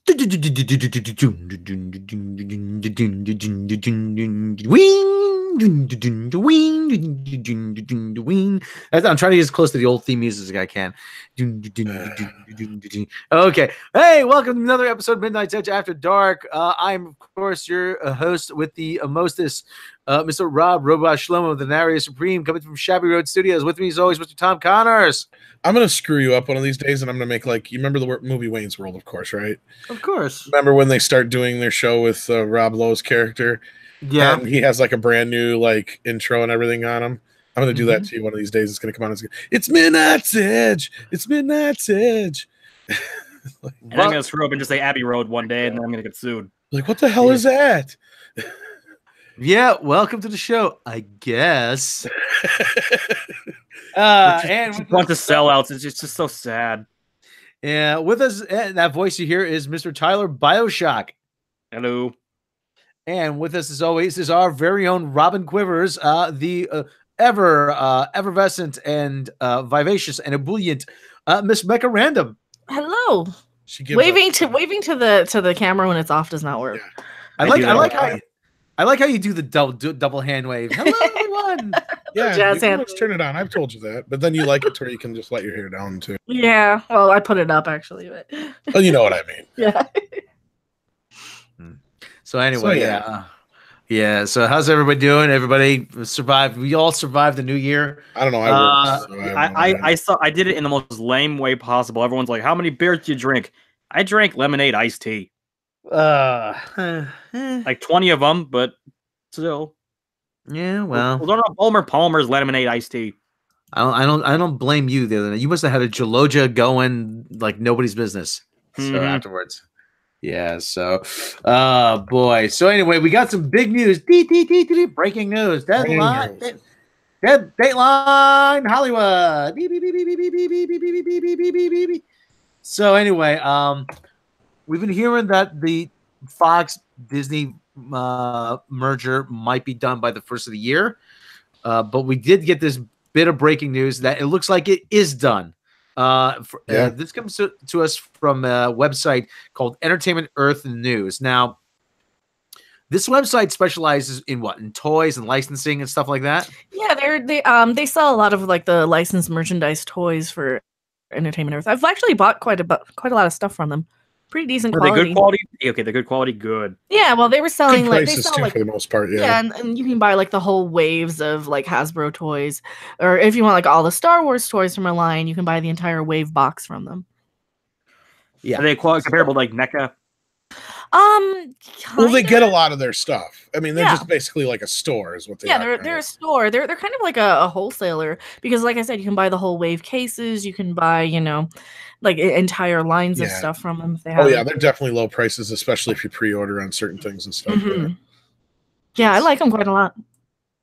I'm trying to get as close to the old theme music as I can. Okay. Hey, welcome to another episode of Midnight's Edge After Dark. I'm, of course, your host with the mostest, Mr. Rob Robot Shlomo, the narrator supreme, coming from Shabby Road Studios. With me, as always, Mr. Tom Connors. I'm going to screw you up one of these days, and I'm going to make, like, you remember the movie Wayne's World, of course, right? Of course. Remember when they start doing their show with Rob Lowe's character? Yeah. And he has, like, a brand new, like, intro and everything on him. I'm going to do that to you one of these days. It's going to come on. It's Midnight's Edge. It's Midnight's Edge. And I'm going to screw up and just say Abbey Road one day, and then I'm going to get sued. Like, what the hell is that? Yeah, welcome to the show, I guess. And a bunch of sellouts. It's just so sad. Yeah, with us, that voice you hear is Mr. Tyler Bioshock. Hello. And with us, as always, is our very own Robin Quivers, the effervescent and vivacious and ebullient Miss Mecca Random. Hello. Waving to the camera when it's off does not work. Yeah. I like how you do the double hand wave. Hello, everyone. Yeah, jazz hand. Let's turn it on. I've told you that, but then you like it to where you can just let your hair down too. Yeah, well, I put it up actually, but well, you know what I mean. Yeah. So anyway, yeah. So how's everybody doing? Everybody survived. We all survived the new year. I don't know. I did it in the most lame way possible. Everyone's like, "How many beers do you drink?" I drank lemonade iced tea. Like 20 of them, but still. Yeah, well, don't know Palmer's lemonade iced tea. I don't blame you the other night. You must have had a Geloja going like nobody's business. So afterwards. Yeah, so boy. So anyway, we got some big news. Breaking news. Dateline Hollywood. So anyway, we've been hearing that the Fox Disney merger might be done by the first of the year, but we did get this bit of breaking news that it looks like it is done. This comes to us from a website called Entertainment Earth News. Now, this website specializes in what? In toys and licensing and stuff like that? Yeah, they sell a lot of like the licensed merchandise toys for Entertainment Earth. I've actually bought quite a lot of stuff from them. Pretty decent quality. Are they good quality? Okay, they're good quality. Good. Yeah, well, they were selling good prices too, for the most part. Yeah, and you can buy like the whole waves of like Hasbro toys, or if you want like all the Star Wars toys from a line, you can buy the entire wave box from them. Yeah, are they comparable to like NECA? Well, they get a lot of their stuff. I mean, they're just basically like a store, is what they are. Yeah, they're a store. They're kind of like a wholesaler because, like I said, you can buy the whole wave cases. You can buy, like entire lines of stuff from them. If they have they're definitely low prices, especially if you pre-order on certain things and stuff. Mm-hmm. Yeah, I like them quite a lot.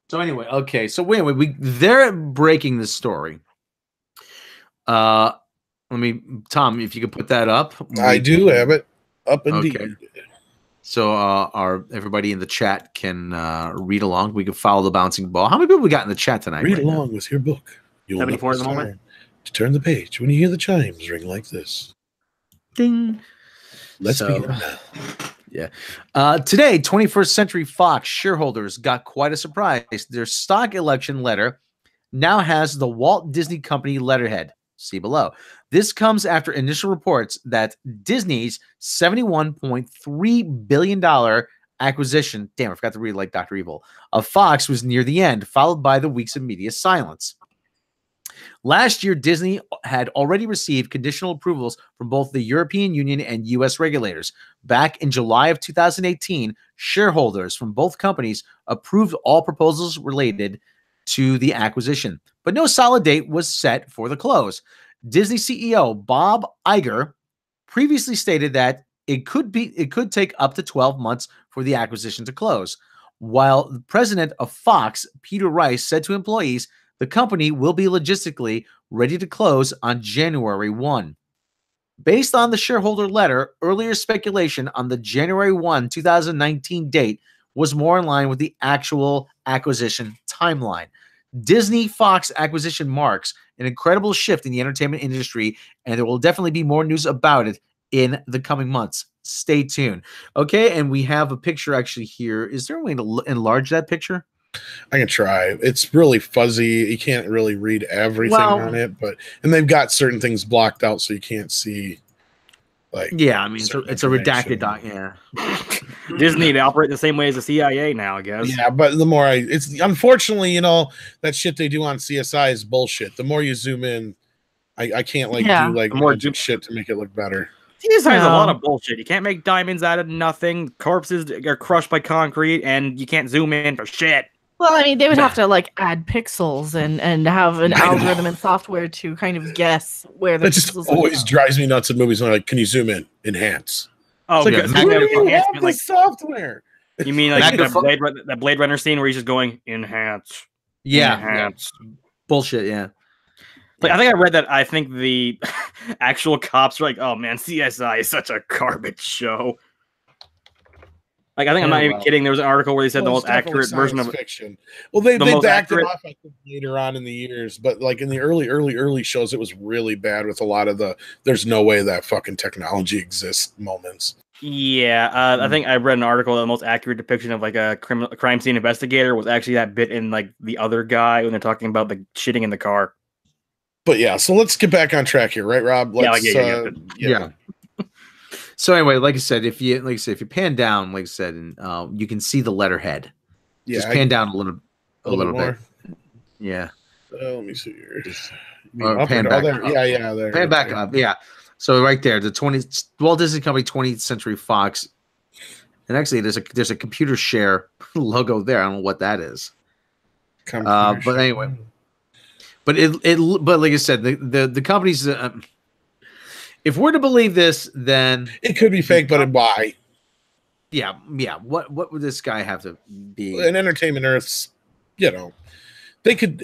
So anyway, okay. So anyway, they're breaking the story. Tom, if you could put that up. I do have it up indeed. Okay. So everybody in the chat can read along. We can follow the bouncing ball. How many people we got in the chat tonight? Read along with your book. You'll 74 at the moment. To turn the page when you hear the chimes ring like this. Ding. Let's begin now. Yeah. Today, 21st Century Fox shareholders got quite a surprise. Their stock election letter now has the Walt Disney Company letterhead. See below. This comes after initial reports that Disney's $71.3 billion acquisition, damn, I forgot to read like Dr. Evil, of Fox was near the end, followed by the weeks of media silence. Last year, Disney had already received conditional approvals from both the European Union and U.S. regulators. Back in July of 2018, shareholders from both companies approved all proposals related to the acquisition, but no solid date was set for the close. Disney CEO Bob Iger previously stated that it could take up to 12 months for the acquisition to close, while the president of Fox, Peter Rice, said to employees the company will be logistically ready to close on January 1. Based on the shareholder letter, earlier speculation on the January 1, 2019 date was more in line with the actual acquisition timeline. Disney-Fox acquisition marks an incredible shift in the entertainment industry, and there will definitely be more news about it in the coming months. stay tuned. Okay, and we have a picture actually here. Is there a way to enlarge that picture? I can try. It's really fuzzy. You can't really read everything on it, and they've got certain things blocked out so you can't see. Like, yeah, I mean, it's a redacted doc. Yeah, Disney, they operate the same way as the CIA now, I guess. Yeah, but the more it's unfortunately, you know, that shit they do on CSI is bullshit. The more you zoom in, I can't do like more shit to make it look better. CSI is a lot of bullshit. You can't make diamonds out of nothing. Corpses are crushed by concrete, and you can't zoom in for shit. Well, I mean, they would have to like add pixels and have an algorithm and software to kind of guess where the. That just always drives me nuts in movies when like, can you zoom in? Enhance. Oh, it's like, where do you have the software? You mean like that Blade Runner scene where he's just going enhance? Yeah, enhance. Bullshit. Yeah. Like I think I read that. I think the actual cops are like, "Oh man, CSI is such a garbage show." Like I think I'm not even kidding. There was an article where they said the most accurate version of fiction. Well, they backed it off I think, later on in the years, but like in the early shows, it was really bad with a lot of the "there's no way that fucking technology exists" moments. Yeah, I think I read an article that the most accurate depiction of like a crime scene investigator was actually that bit in like The Other Guy when they're talking about the shitting in the car. But yeah, so let's get back on track here, right, Rob? Let's, yeah. So anyway, like I said, if you pan down, like I said, and you can see the letterhead. Yeah, just pan down a little bit. Yeah. Let me see here. Pan back. There. Pan back up. Yeah. So right there, the Walt Disney Company 20th Century Fox, and actually there's a computer share logo there. I don't know what that is. But anyway, but but like I said, the company's. If we're to believe this, then it could be fake, but why? Yeah. What would this guy have to be? In Entertainment Earth's, you know, they could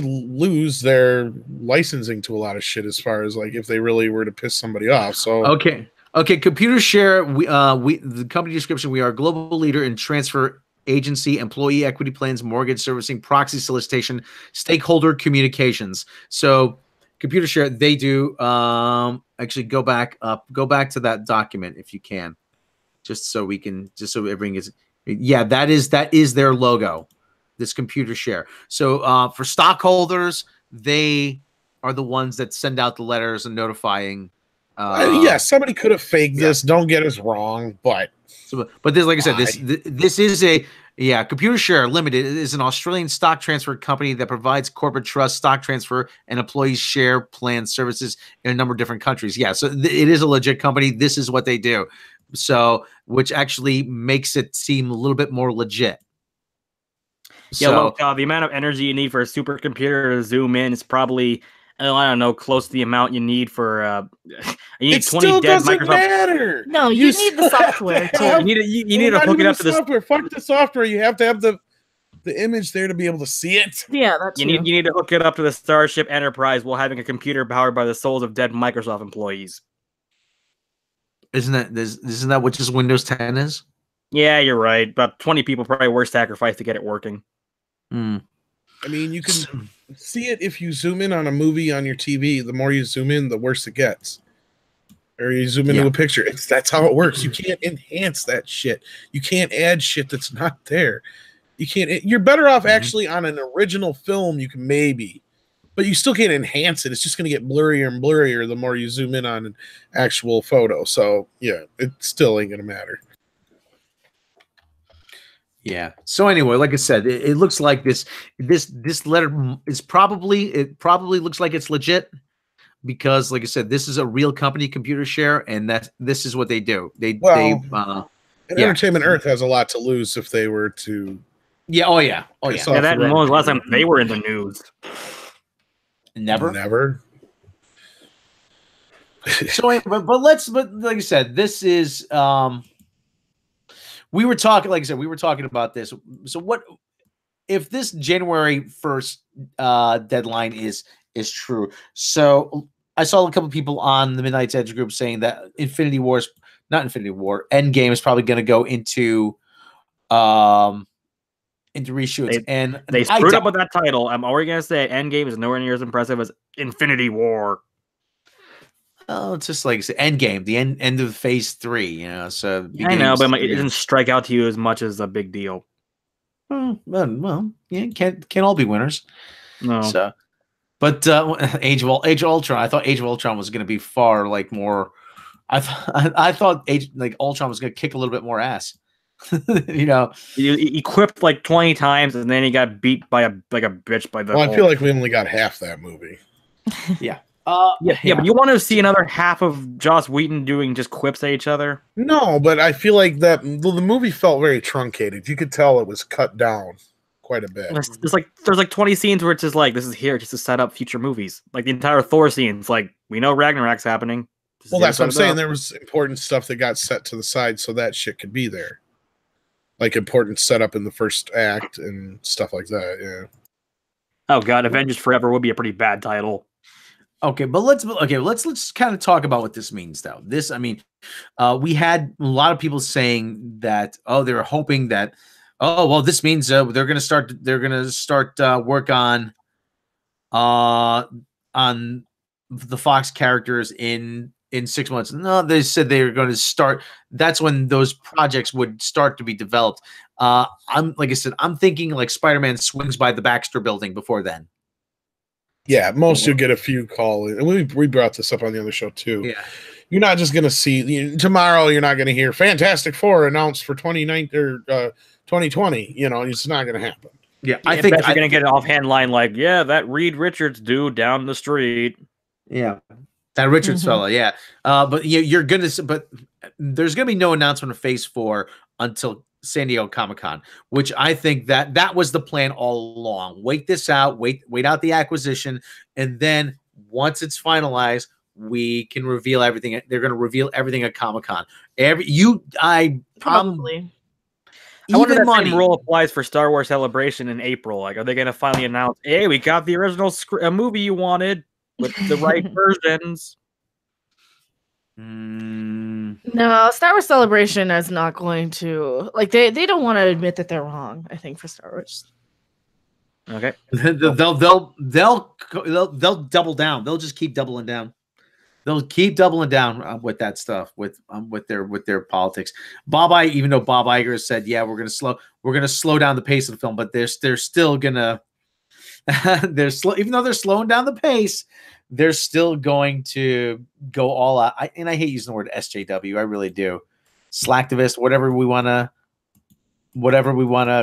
lose their licensing to a lot of shit as far as like if they really were to piss somebody off. So okay. Computer share. We the company description. We are a global leader in transfer agency, employee equity plans, mortgage servicing, proxy solicitation, stakeholder communications. So. Computer share, they do. Actually, go back to that document if you can, just so everything gets. Yeah, that is their logo. This computer share. So for stockholders, they are the ones that send out the letters and notifying. Somebody could have faked this. Don't get us wrong, but this, like I said, this is a. Yeah, Computer Share Limited is an Australian stock transfer company that provides corporate trust, stock transfer, and employee share plan services in a number of different countries. Yeah, so it is a legit company. This is what they do. So, which actually makes it seem a little bit more legit. Yeah, look, the amount of energy you need for a supercomputer to zoom in is probably, I don't know, close to the amount you need for you need 20 dead Microsoft. Matter. No, you need the software too. You need to hook it up to the software. Fuck the software. You have to have the image there to be able to see it. Yeah, that's you need to hook it up to the Starship Enterprise while having a computer powered by the souls of dead Microsoft employees. Isn't that what just Windows 10 is? Yeah, you're right. About 20 people probably were sacrificed to get it working. Hmm. I mean, you can see it if you zoom in on a movie on your TV. The more you zoom in, the worse it gets. Or you zoom into a picture. That's how it works. You can't enhance that shit. You can't add shit that's not there. You can't. You're better off actually on an original film. You can maybe, but you still can't enhance it. It's just going to get blurrier and blurrier the more you zoom in on an actual photo. So yeah, it still ain't going to matter. Yeah. So anyway, like I said, it looks like this letter is probably looks like it's legit because, like I said, this is a real company, Computer Share, and this is what they do. Entertainment Earth has a lot to lose if they were to. Yeah. Oh yeah. Oh yeah. Yeah. When was the last time they were in the news? Never. So, but like I said, this is. We were talking, like I said, about this. So what if this January 1st deadline is true? So I saw a couple of people on the Midnight's Edge group saying that Endgame is probably going to go into reshoots. And they screwed up with that title. I'm already going to say Endgame is nowhere near as impressive as Infinity War. Oh, it's just like Endgame, the end of Phase 3, you know. So I know, but it doesn't strike out to you as much as a big deal. Well, yeah, can't all be winners. No. So, but Age of Ultron, I thought Age of Ultron was going to be far like more. I thought Ultron was going to kick a little bit more ass. You know, he equipped like 20 times, and then he got beat by a bitch by the. Well, I feel like we only got half that movie. Yeah. Yeah, but you want to see another half of Joss Whedon doing just quips at each other? No, but I feel like that the movie felt very truncated. You could tell it was cut down quite a bit. There's like 20 scenes where it's just like, this is here just to set up future movies. Like the entire Thor scene, it's like, we know Ragnarok's happening. Well, that's what I'm saying. There was important stuff that got set to the side so that shit could be there. Like important setup in the first act and stuff like that, yeah. Oh god, Avengers Forever would be a pretty bad title. Okay, but let's kind of talk about what this means, though. This, I mean, we had a lot of people saying that, they were hoping that, well, this means they're going to start work on the Fox characters in 6 months. No, they said they were going to start. That's when those projects would start to be developed. I'm thinking like Spider-Man swings by the Baxter Building before then. Yeah, most you'll get a few call. And we brought this up on the other show too. Yeah, you're not just going to see tomorrow. You're not going to hear Fantastic Four announced for 2020. You know, it's not going to happen. Yeah, I think you're going to get an offhand line like, "Yeah, that Reed Richards dude down the street." Yeah, that Richards fella. Yeah, but but there's going to be no announcement of Phase 4 until San Diego Comic-Con, which I think that was the plan all along. Wait this out, wait out the acquisition, and then once it's finalized, we can reveal everything. They're going to reveal everything at Comic-Con. Probably. I wonder if that same rule applies for Star Wars Celebration in April. Like, are they going to finally announce, "Hey, we got the original movie you wanted with the right versions"? No, Star Wars Celebration is not going to they don't want to admit that they're wrong. I think for Star Wars. Okay, they'll double down. They'll just keep doubling down. They'll keep doubling down with that stuff with their politics. Even though Bob Iger said, "Yeah, we're gonna slow down the pace of the film," but they're still gonna even though they're slowing down the pace, they're still going to go all out. I hate using the word SJW. I really do. Slacktivist, whatever we want to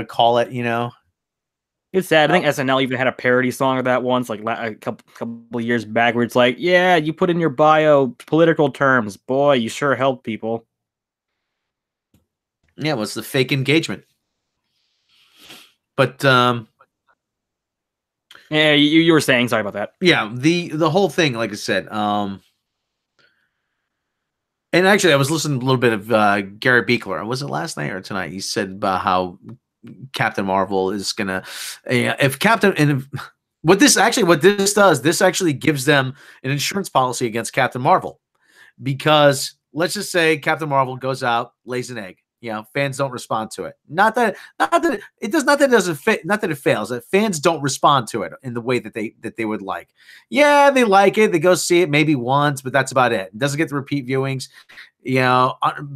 call it, you know. It's sad. I think SNL even had a parody song of that once, like a couple years back, where it's like, "Yeah, you put in your bio political terms. Boy, you sure helped people." Yeah, what's the fake engagement? But yeah, you were saying, sorry about that. Yeah, the whole thing, like I said, and actually I was listening to a little bit of Gary Beekler. Was it last night or tonight? He said about how Captain Marvel is gonna what this does, this actually gives them an insurance policy against Captain Marvel, because let's just say Captain Marvel goes out, lays an egg. You know, fans don't respond to it. Not that it doesn't fit. Not that it fails. That fans don't respond to it in the way that they would like. Yeah, they like it. They go see it maybe once, but that's about it. It doesn't get the repeat viewings. You know,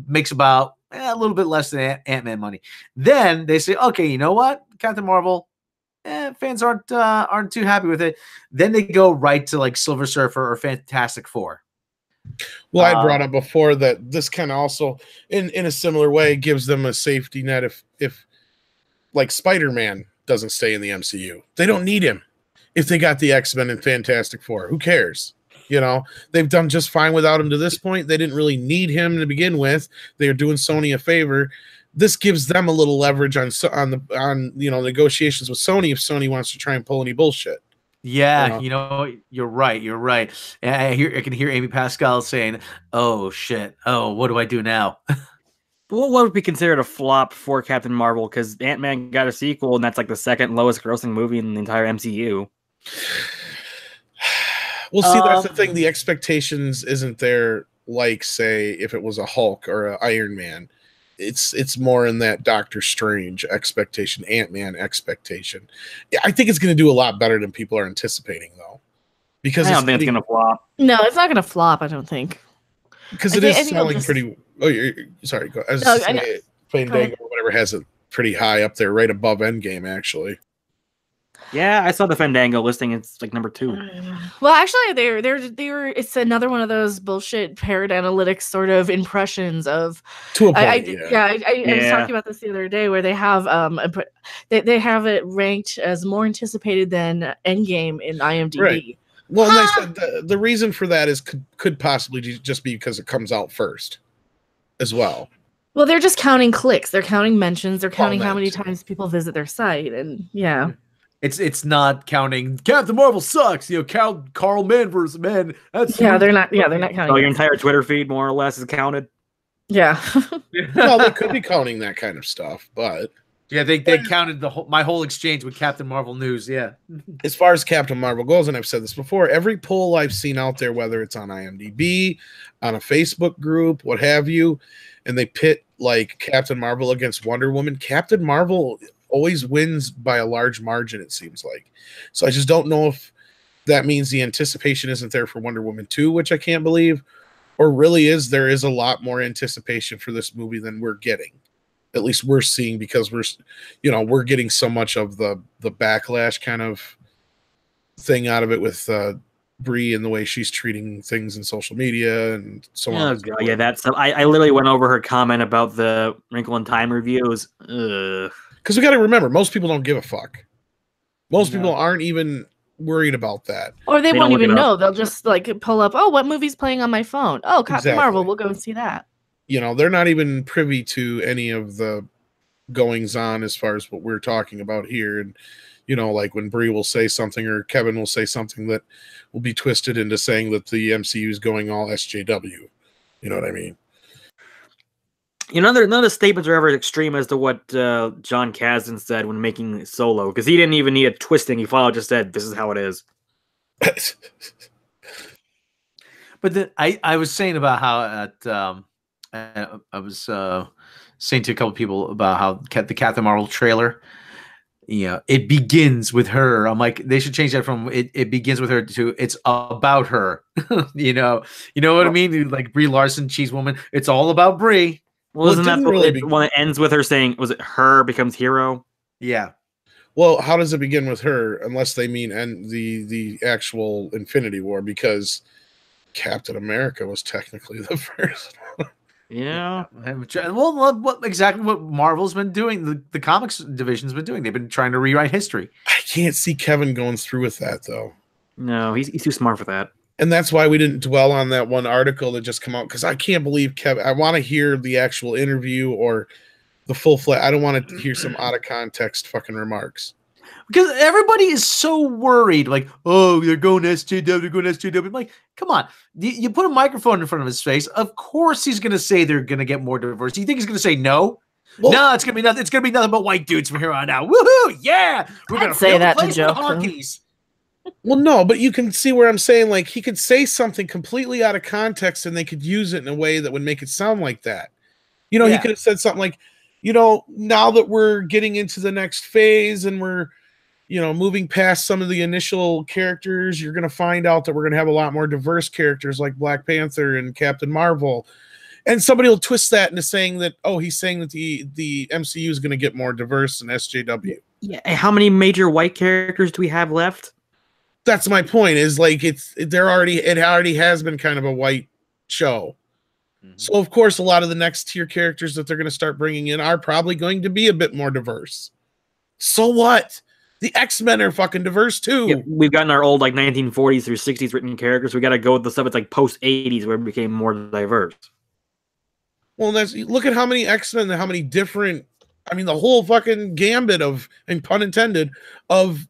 makes about a little bit less than Ant-Man money. Then they say, okay, you know what, Captain Marvel, fans aren't too happy with it. Then they go right to like Silver Surfer or Fantastic Four. Well, I brought up before that this kind of also, in a similar way, gives them a safety net if like Spider-Man doesn't stay in the MCU. They don't need him. If they got the X-Men and Fantastic Four, who cares? You know, they've done just fine without him to this point. They didn't really need him to begin with. They are doing Sony a favor. This gives them a little leverage on negotiations with Sony if Sony wants to try and pull any bullshit. Yeah, you know, you're right. And I can hear Amy Pascal saying, "Oh shit! Oh, what do I do now?" What would be considered a flop for Captain Marvel? Because Ant-Man got a sequel, and that's like the second lowest grossing movie in the entire MCU. Well, see, that's the thing. The expectations isn't there. Like, say, if it was a Hulk or an Iron Man. It's more in that Doctor Strange expectation, Ant-Man expectation. I think it's going to do a lot better than people are anticipating, though, because I don't think it's gonna flop. No, it's not gonna flop. I don't think. Because it is selling pretty. Oh, sorry. Go. As Fandango or whatever has it pretty high up there, right above Endgame, actually. Yeah, I saw the Fandango listing. It's like number 2. Well, actually, they're. It's another one of those bullshit parrot analytics sort of impressions of. To a point, I was talking about this the other day, where they have they have it ranked as more anticipated than Endgame in IMDb. Right. Well, and they said the reason for that is could possibly just be because it comes out first, as well. Well, they're just counting clicks. They're counting mentions. They're counting how many times people visit their site, and yeah. It's not counting. Captain Marvel sucks. You know, Carl Mann versus Men. That's they're not. Yeah, they're not counting. So your entire Twitter feed, more or less, is counted. Yeah. Well, they could be counting that kind of stuff, but yeah, they counted my whole exchange with Captain Marvel news. Yeah. As far as Captain Marvel goes, and I've said this before, every poll I've seen out there, whether it's on IMDb, on a Facebook group, what have you, and they pit like Captain Marvel against Wonder Woman, Captain Marvel always wins by a large margin, it seems like. So I just don't know if that means the anticipation isn't there for Wonder Woman 2, which I can't believe, or really there is a lot more anticipation for this movie than we're getting. At least we're seeing, because we're getting so much of the backlash kind of thing out of it with Brie and the way she's treating things in social media and so on. God, yeah, that's. I literally went over her comment about the Wrinkle in Time reviews. Because we got to remember, most people don't give a fuck. Most people aren't even worried about that, or they won't even know. They'll just like pull up. Oh, what movie's playing on my phone? Oh, Captain Marvel. We'll go and see that. You know, they're not even privy to any of the goings on as far as what we're talking about here. And, you know, like when Brie will say something or Kevin will say something that will be twisted into saying that the MCU is going all SJW. You know what I mean? You know, none of the statements are ever extreme as to what John Kasdan said when making Solo, because he didn't even need a twisting. He flat out just said, "This is how it is." But then I was saying about how I was saying to a couple people about how the Captain Marvel trailer, it begins with her. I'm like, they should change that from it begins with her to it's about her. you know what I mean? Like Brie Larson, Cheese Woman. It's all about Brie. Well, isn't that really one that ends with her saying, was it her becomes hero? Yeah. Well, how does it begin with her unless they mean the actual Infinity War? Because Captain America was technically the first one. Yeah. Well, what Marvel's been doing, the comics division's been doing. They've been trying to rewrite history. I can't see Kevin going through with that, though. No, he's too smart for that. And that's why we didn't dwell on that one article that just came out, because I can't believe Kevin. I want to hear the actual interview or the full flat. I don't want to hear some out of context fucking remarks. Because everybody is so worried, like, oh, they're going SJW, they're going SJW. I'm like, come on. You put a microphone in front of his face. Of course he's going to say they're going to get more diverse. Do you think he's going to say no? Well, no, it's going to be nothing. It's going to be nothing but white dudes from here on out. Woohoo! Yeah, we're going to say that to joke. Well, no, but you can see where I'm saying, like, he could say something completely out of context and they could use it in a way that would make it sound like that. He could have said something like, now that we're getting into the next phase and we're, moving past some of the initial characters, you're going to find out that we're going to have a lot more diverse characters like Black Panther and Captain Marvel. And somebody will twist that into saying that, oh, he's saying that the MCU is going to get more diverse than SJW. Yeah. How many major white characters do we have left? That's my point, is like it already has been kind of a white show. Mm-hmm. So of course a lot of the next tier characters that they're going to start bringing in are probably going to be a bit more diverse. So what? The X-Men are fucking diverse too. Yeah, we've gotten our old like 1940s through 60s written characters. We got to go with the stuff that's like post 80s where it became more diverse. Well, look at how many X-Men and how many different, the whole fucking gambit of, and pun intended, of,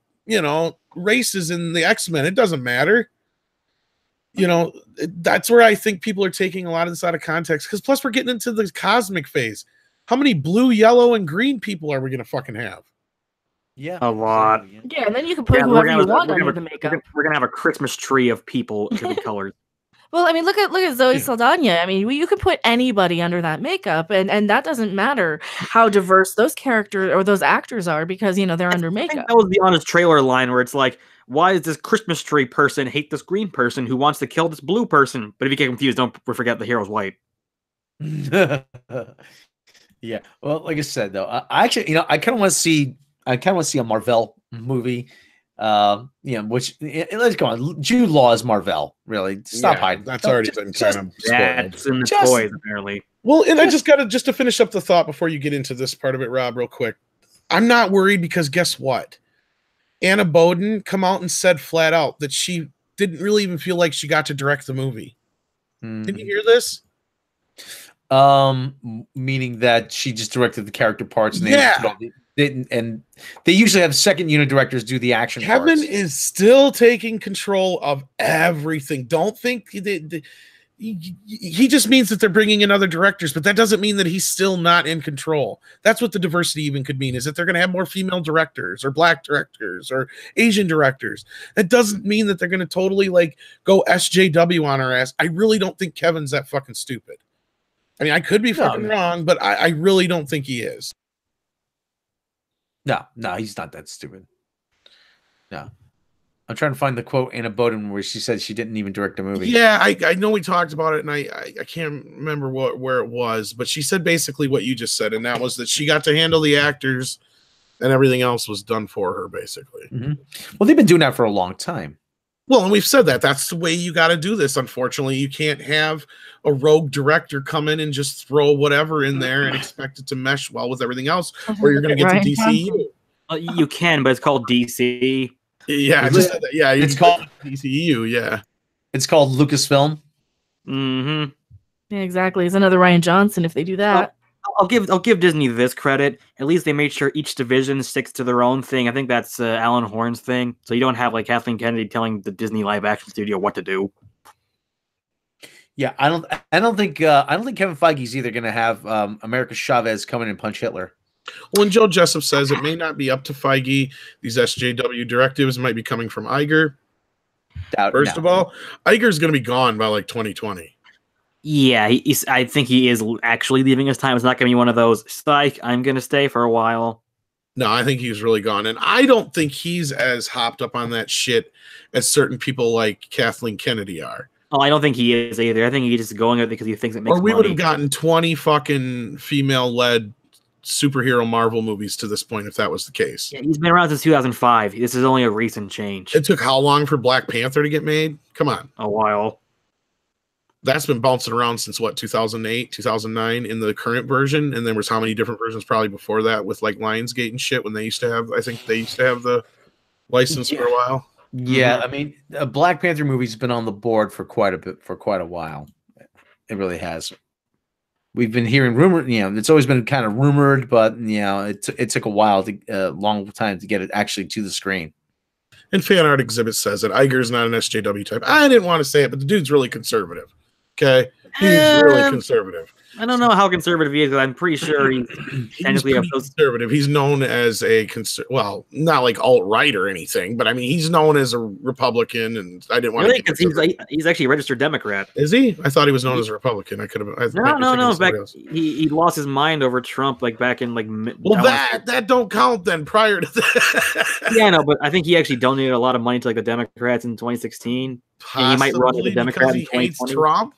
races in the X-Men. It doesn't matter. That's where I think people are taking a lot of this out of context, because plus we're getting into the cosmic phase. How many blue, yellow, and green people are we going to fucking have? Yeah, a lot. Yeah, and then you can put whoever you want under the makeup. We're going to have a Christmas tree of people in different colors. Well, look at Zoe Saldana. You could put anybody under that makeup, and that doesn't matter how diverse those characters or those actors are, because they're under makeup. I think that was the honest trailer line where it's like, why does this Christmas tree person hate this green person who wants to kill this blue person? But if you get confused, don't forget the hero's white. Yeah. Well, like I said, though, I actually, I kind of want to see, a Marvel movie. Which let's go on. Jude Law is Marvel. Really, stop hiding. That's already been kind of spoiled. That's in the toys, apparently. Well, and I just to finish up the thought before you get into this part of it, Rob, real quick. I'm not worried because guess what? Anna Boden come out and said flat out that she didn't really even feel like she got to direct the movie. Did you hear this? Meaning that she just directed the character parts, and and they usually have second unit directors do the action. Kevin parts. is still taking control of everything. Don't think he just means that they're bringing in other directors, but that doesn't mean that he's still not in control. That's what the diversity even could mean, is that they're going to have more female directors or black directors or Asian directors. That doesn't mean that they're going to totally like go SJW on our ass. I really don't think Kevin's that fucking stupid. I mean, I could be fucking wrong, but I really don't think he is. No, he's not that stupid. No. I'm trying to find the quote Anna Boden where she said she didn't even direct a movie. Yeah, I know we talked about it, and I can't remember where it was, but she said basically what you just said, and that was that she got to handle the actors, and everything else was done for her, basically. Mm-hmm. Well, they've been doing that for a long time. Well, and we've said that. That's the way you got to do this, unfortunately. You can't have a rogue director come in and just throw whatever in there and expect it to mesh well with everything else, or you're going to get to DCU. You can, but it's called DC. Yeah, it's called DCU. Yeah, it's called Lucasfilm. Mm-hmm. Yeah, exactly. It's another Rian Johnson if they do that. I'll give Disney this credit. At least they made sure each division sticks to their own thing. I think that's Alan Horn's thing. So you don't have like Kathleen Kennedy telling the Disney live action studio what to do. Yeah, I don't think Kevin Feige's either going to have America Chavez come in and punch Hitler. Well, and Joe Jessup says it may not be up to Feige. These SJW directives might be coming from Iger. First of all, Iger's going to be gone by like 2020. Yeah, I think he is actually leaving his time. It's not going to be one of those, psych, I'm going to stay for a while. No, I think he's really gone. And I don't think he's as hopped up on that shit as certain people like Kathleen Kennedy are. Oh, I don't think he is either. I think he's just going it because he thinks it makes money. Or we would have gotten 20 fucking female-led superhero Marvel movies to this point if that was the case. Yeah, he's been around since 2005. This is only a recent change. It took how long for Black Panther to get made? Come on. A while. That's been bouncing around since what, 2008, 2009 in the current version, and there was how many different versions probably before that with like Lionsgate and shit when they used to have, I think they used to have the license for a while. Yeah, I mean, a Black Panther movie's been on the board for quite a while. It really has. We've been hearing rumor, it's always been kind of rumored, but it took a while long time to get it actually to the screen. And Fan Art Exhibit says that Iger's not an SJW type. I didn't want to say it, but the dude's really conservative. Okay, he's really conservative. I don't know how conservative he is, but I'm pretty sure he's technically conservative. He's known as a well, not like alt-right or anything, but I mean, he's known as a Republican, and I didn't want to because he's actually a registered Democrat. Is he? I thought he was known as a Republican. I could have. No. Back, he lost his mind over Trump, like back in like. Well, that don't count then. Prior to that. Yeah, no, but I think he actually donated a lot of money to like the Democrats in 2016. Possibly and he might run as a Democrat because he hates Trump.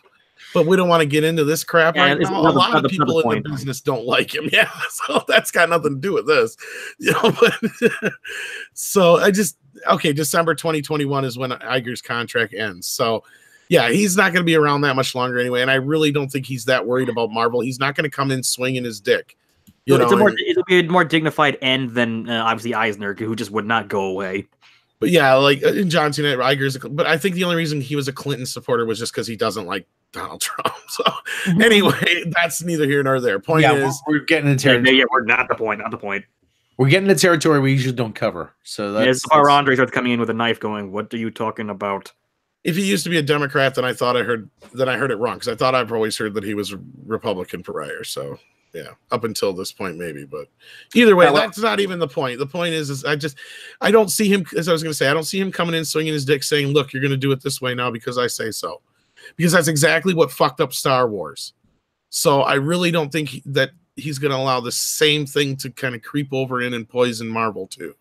But we don't want to get into this crap right now. A lot of people in the business don't like him. Yeah, so that's got nothing to do with this. But so December 2021 is when Iger's contract ends. So yeah, he's not going to be around that much longer anyway. And I really don't think he's that worried about Marvel. He's not going to come in swinging his dick. It'll be a more dignified end than obviously Eisner, who just would not go away. But yeah, like in John Cena, but I think the only reason he was a Clinton supporter was just because he doesn't like Donald Trump. So anyway, that's neither here nor there. Point is, we're getting into territory. Yeah, we're not the point. Not the point. We're getting into territory we usually don't cover. So that's Andre starts coming in with a knife, going, "What are you talking about?" If he used to be a Democrat, then I heard it wrong because I thought I've always heard that he was a Republican prior. So. Yeah, up until this point, maybe, but either way, that's not even the point. The point is I don't see him, as I was going to say, I don't see him coming in swinging his dick saying, look, you're going to do it this way now because I say so. Because that's exactly what fucked up Star Wars. So I really don't think that he's going to allow the same thing to kind of creep over in and poison Marvel too.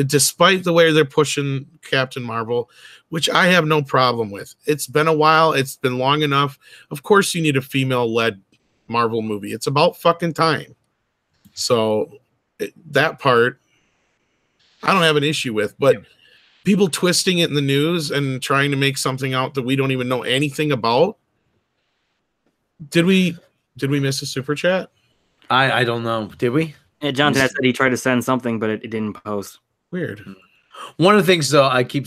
Despite the way they're pushing Captain Marvel, which I have no problem with. It's been a while. It's been long enough. Of course, you need a female-led Marvel movie. It's about fucking time. So that part, I don't have an issue with. But people twisting it in the news and trying to make something out that we don't even know anything about. Did we miss a super chat? I don't know. Did we? Yeah, John said he tried to send something, but it didn't post. Weird. One of the things, though, I keep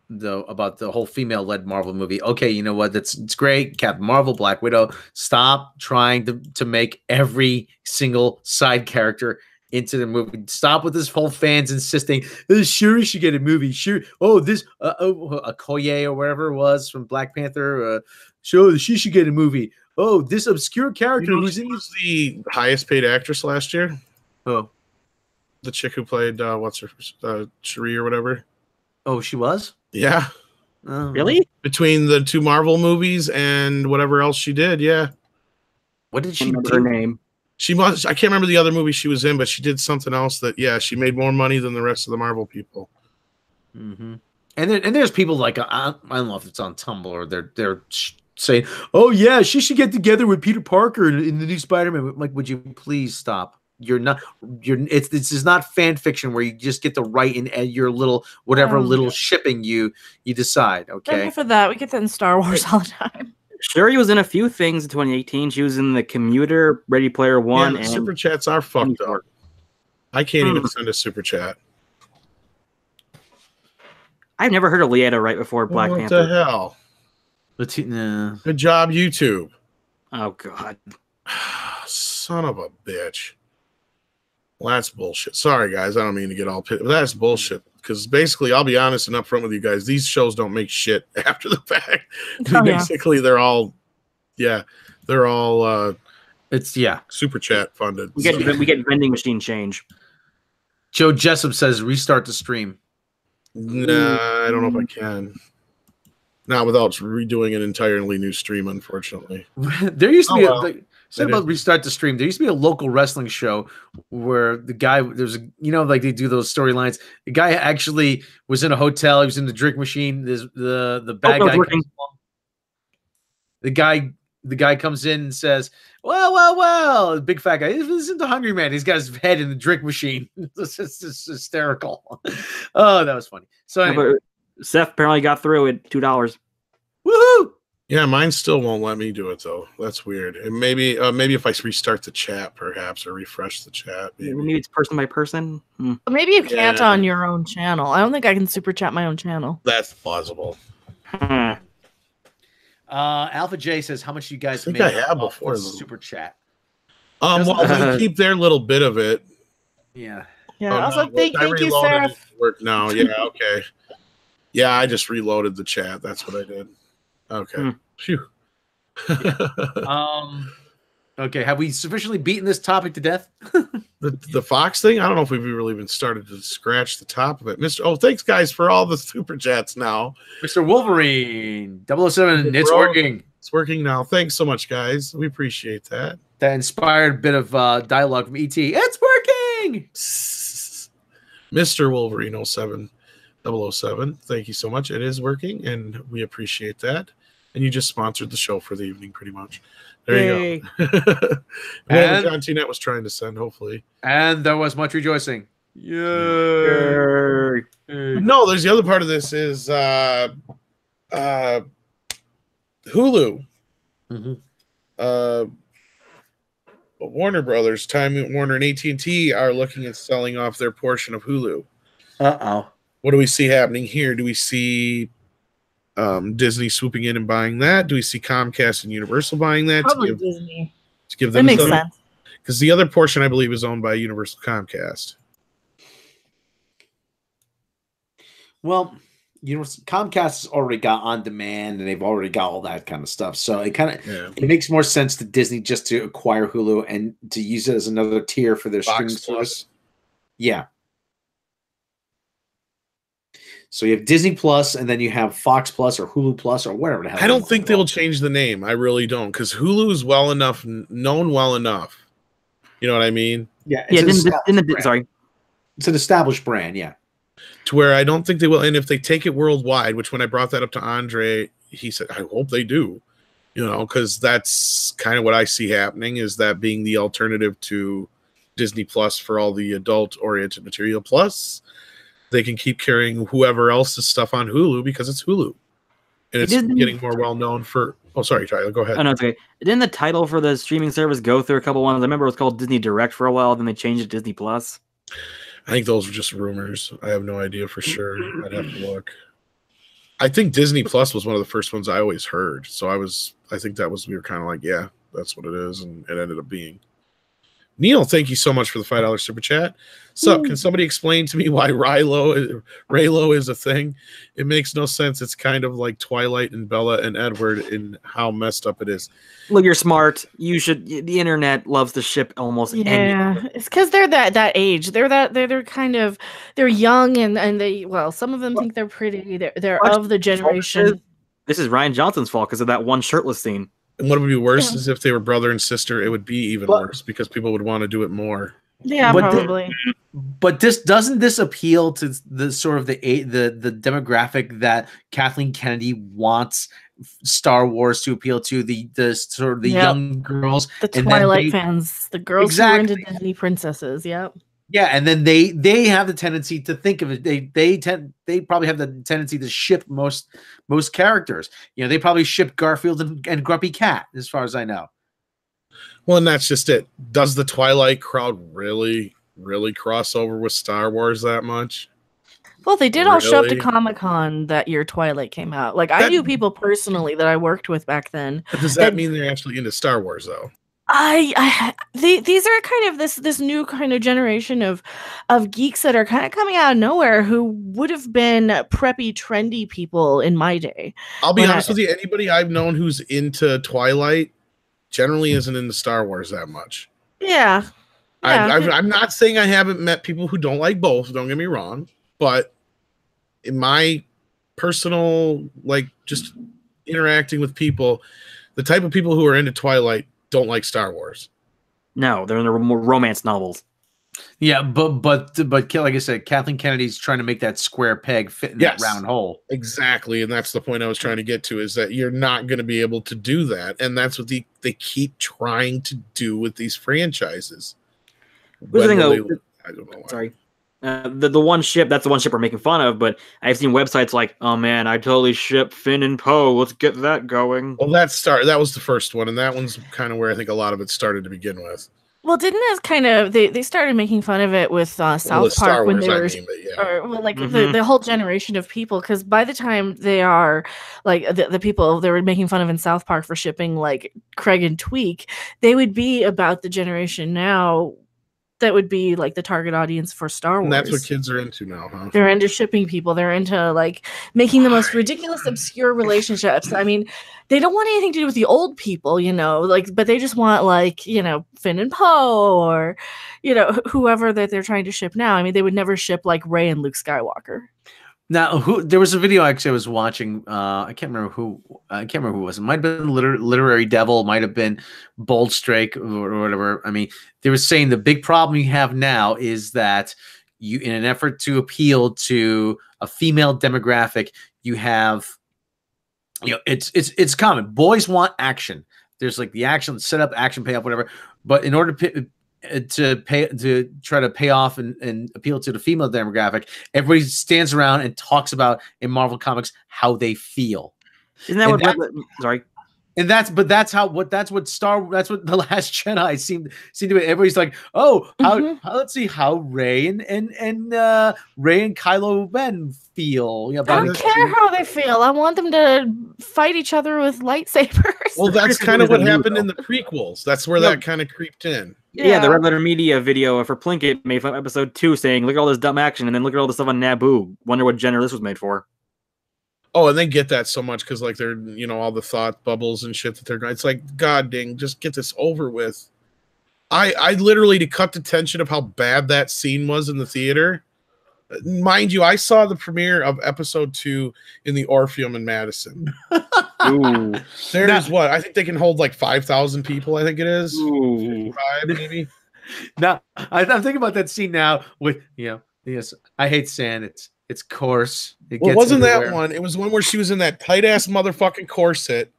though about the whole female-led Marvel movie. Okay, you know what? It's great. Captain Marvel, Black Widow. Stop trying to make every single side character into the movie. Stop with this whole fans insisting Shuri should get a movie. Shuri, this Okoye or whatever it was from Black Panther. She should get a movie. Oh, this obscure character who's in the highest paid actress last year. Oh. The chick who played Shuri or whatever. Oh, she was? Yeah. Oh. Really? Between the 2 Marvel movies and whatever else she did, yeah. What did she do? Her name. I can't remember the other movie she was in, but she did something else that, she made more money than the rest of the Marvel people. Mm-hmm. And there's people like, I don't know if it's on Tumblr or they're saying, oh yeah, she should get together with Peter Parker in the new Spider-Man. I'm like, would you please stop? This is not fan fiction where you just get to write in your little little shipping you decide. Okay. For that, we get that in Star Wars all the time. Shuri was in a few things in 2018. She was in The Commuter, Ready Player One, and super chats are fucked up. I can't even send a super chat. I've never heard of Leetta right before Black Panther. What the hell? Good job, YouTube. Oh God. Son of a bitch. Well, that's bullshit. Sorry, guys. I don't mean to get all pissed. That's bullshit. Because basically, I'll be honest and upfront with you guys. These shows don't make shit after the fact. Basically, they're all, super chat funded. We get vending machine change. Joe Jessup says restart the stream. Nah, I don't know if I can. Not without redoing an entirely new stream, unfortunately. There used to be about restart the stream. There used to be a local wrestling show where the guy they do those storylines. The guy actually was in a hotel. He was in the drink machine. The bad guy. The guy comes in and says, well, the big fat guy. This isn't the Hungry Man. He's got his head in the drink machine. It's hysterical. Oh, that was funny. So anyway. Seth apparently got through at $2. Woohoo! Yeah, mine still won't let me do it though. That's weird. And maybe if I restart the chat, perhaps, or refresh the chat. Maybe it's person by person. Maybe you can't on your own channel. I don't think I can super chat my own channel. That's plausible. Alpha J says, "How much you guys make?" I have before super chat. Well, we keep their little bit of it. Yeah. Yeah. I was like, thank you, Sarah. Work now. Yeah. Okay. Yeah, I just reloaded the chat. That's what I did. Okay. Phew. Okay. Have we sufficiently beaten this topic to death? The Fox thing? I don't know if we've really even started to scratch the top of it. Thanks guys for all the super chats now. Mr. Wolverine 007, it's working. It's working now. Thanks so much, guys. We appreciate that. That inspired bit of dialogue from ET. It's working. Mr. Wolverine 007. Thank you so much. It is working, and we appreciate that. And you just sponsored the show for the evening, pretty much. There you go. And John T. Net was trying to send, hopefully. And there was much rejoicing. Yay! No, there's the other part of this is Hulu. Mm-hmm. Warner Brothers, Time Warner, and AT&T are looking at selling off their portion of Hulu. Uh-oh. What do we see happening here? Do we see Disney swooping in and buying that? Do we see Comcast and Universal buying that? Probably Disney. To give them that makes sense. Because the other portion, I believe, is owned by Universal Comcast. Well, Comcast has already got on demand, and they've already got all that kind of stuff. So it it makes more sense to Disney just to acquire Hulu and to use it as another tier for their streaming service. Yeah. So you have Disney Plus, and then you have Fox Plus or Hulu Plus or whatever the hell. I don't think they'll change the name. I really don't, because Hulu is known well enough. You know what I mean? Yeah. Sorry. It's an established brand, yeah. To where I don't think they will. And if they take it worldwide, which when I brought that up to Andre, he said, I hope they do. You know, because that's kind of what I see happening, is that being the alternative to Disney Plus for all the adult-oriented material. Plus, they can keep carrying whoever else's stuff on Hulu because it's Hulu. And it's getting more well-known for... Oh, sorry, Tyler, go ahead. Oh, no, it's okay. Didn't the title for the streaming service go through a couple ones? I remember it was called Disney Direct for a while, then they changed it to Disney Plus. I think those were just rumors. I have no idea for sure. I'd have to look. I think Disney Plus was one of the first ones I always heard. So I think that was, we were kind of like, yeah, that's what it is. And it ended up being. Neil, thank you so much for the $5 super chat. Sup, can somebody explain to me why Raylo is a thing? It makes no sense. It's kind of like Twilight and Bella and Edward in how messed up it is. Look, you're smart. You should. The internet loves to ship almost anything. It's because they're that age. They're kind of young and they some of them think they're pretty. They're of the generation. This is Ryan Johnson's fault because of that one shirtless scene. And what would be worse is if they were brother and sister, it would be even worse because people would want to do it more. Yeah, probably. But doesn't this appeal to the sort of the demographic that Kathleen Kennedy wants Star Wars to appeal to, the sort of the young girls, the Twilight fans, the girls who are into Disney princesses. Yep. Yeah, and then they have the tendency to think of it. They probably have the tendency to ship most characters. You know, they probably ship Garfield and Grumpy Cat, as far as I know. Well, and that's just it. Does the Twilight crowd really, really cross over with Star Wars that much? Well, they did all show up to Comic-Con that year Twilight came out. Like, I knew people personally that I worked with back then. But does that mean they're actually into Star Wars, though? These are kind of this new kind of generation of geeks that are kind of coming out of nowhere who would have been preppy, trendy people in my day. I'll be honest with you. Anybody I've known who's into Twilight generally isn't into Star Wars that much. Yeah. I'm not saying I haven't met people who don't like both. Don't get me wrong, but in my personal, like, just interacting with people, the type of people who are into Twilight don't like Star Wars. No, they're in the more romance novels. Yeah, but like I said, Kathleen Kennedy's trying to make that square peg fit in that round hole. Exactly, and that's the point I was trying to get to, is that you're not going to be able to do that, and that's what they keep trying to do with these franchises. I don't know why. Sorry. The one ship, that's the one ship we're making fun of, but I've seen websites like, oh man, I totally ship Finn and Poe. Let's get that going. Well, that was the first one, and that one's kind of where I think a lot of it started to begin with. Well, didn't it kind of they started making fun of it with South Park when they were, the whole generation of people, because by the time they are like the people they were making fun of in South Park for shipping like Craig and Tweak, they would be about the generation now that would be like the target audience for Star Wars. And that's what kids are into now, huh? They're into shipping people. They're into like making the most ridiculous, obscure relationships. I mean, they don't want anything to do with the old people, you know, like, but they just want like, you know, Finn and Poe or, you know, whoever that they're trying to ship now. I mean, they would never ship like Rey and Luke Skywalker. Now, there was a video actually I was watching. I can't remember who it was. It might have been Literary Devil, might have been Bold Strike or whatever. I mean, they were saying the big problem you have now is that you, in an effort to appeal to a female demographic, you have, you know, it's common. Boys want action. There's like the action, set up, action, payoff, whatever. But in order to try to pay off and appeal to the female demographic, everybody stands around and talks about in Marvel Comics how they feel. Isn't that sorry? And that's what The Last Jedi seemed to be. Everybody's like, oh, let's see how Rey and Kylo Ren feel. I don't care how they feel. I want them to fight each other with lightsabers. Well, that's kind of what happened in the prequels. That's where that kind of creeped in. Yeah, the Red Letter Media video for Plinkett made fun of episode 2 saying, look at all this dumb action, and then look at all this stuff on Naboo. Wonder what genre this was made for. Oh, and they get that so much because, like, they're, you know, all the thought bubbles and shit that they're going. It's like, God dang, just get this over with. I literally, to cut the tension of how bad that scene was in the theater. Mind you, I saw the premiere of episode 2 in the Orpheum in Madison. Ooh. There's what? I think they can hold like 5,000 people, I think it is. Ooh. 5 maybe. Now I'm thinking about that scene now with yes, I hate sand. It's coarse. Well, wasn't everywhere. That one? It was one where she was in that tight ass motherfucking corset.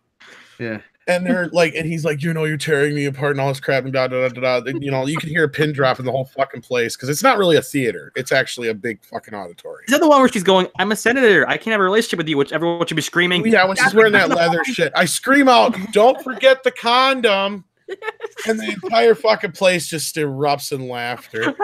Yeah. And they're like, and he's like, you're tearing me apart and all this crap and da da da da. You can hear a pin drop in the whole fucking place because it's not really a theater; it's actually a big fucking auditorium. Is that the one where she's going, "I'm a senator. I can't have a relationship with you," which everyone should be screaming. Yeah, when she's wearing that leather shit, I scream out, "Don't forget the condom!" And the entire fucking place just erupts in laughter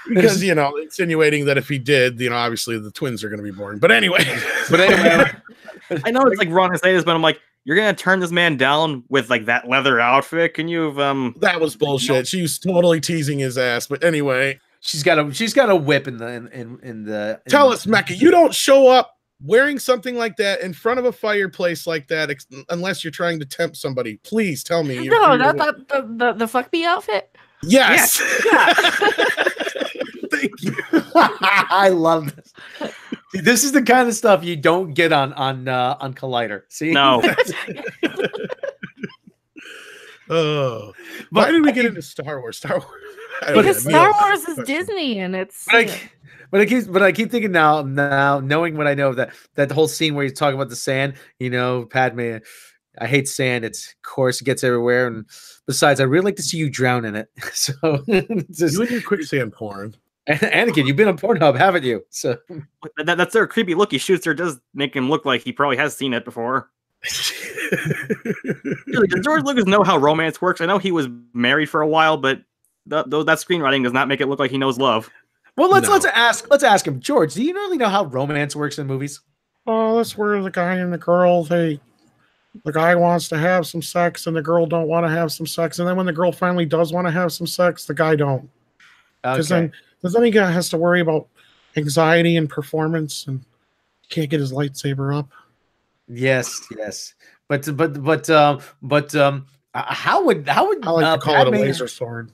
because insinuating that if he did, obviously the twins are going to be born. But anyway, I know it's like wrong to say this, but I'm like, you're gonna turn this man down with like that leather outfit? Can you That was bullshit. She was totally teasing his ass. But anyway, she's got a whip in the. Tell us, Mecca, you don't show up wearing something like that in front of a fireplace like that unless you're trying to tempt somebody. Please tell me. No, not the fuck me outfit. Yes. Yeah. Thank you. I love this. See, this is the kind of stuff you don't get on Collider. See? No. Oh, why did we get into Star Wars? Because Star Wars is Disney, and it's. But I keep thinking now, knowing what I know, that whole scene where you talk about the sand, Padme, I hate sand. It's coarse, it gets everywhere, and besides, I really like to see you drown in it. So you and your quicksand porn. Anakin, you've been on Pornhub, haven't you? So that's their creepy look he shoots her. Does make him look like he probably has seen it before. Really, does George Lucas know how romance works? I know he was married for a while, but that screenwriting does not make it look like he knows love. Well, let's ask him, George. Do you really know how romance works in movies? Oh, that's where the guy and the girl, the guy wants to have some sex and the girl don't want to have some sex, and then when the girl finally does want to have some sex, the guy don't. Because then he has to worry about anxiety and performance, and can't get his lightsaber up. Yes. But how would I like to call it a laser sword.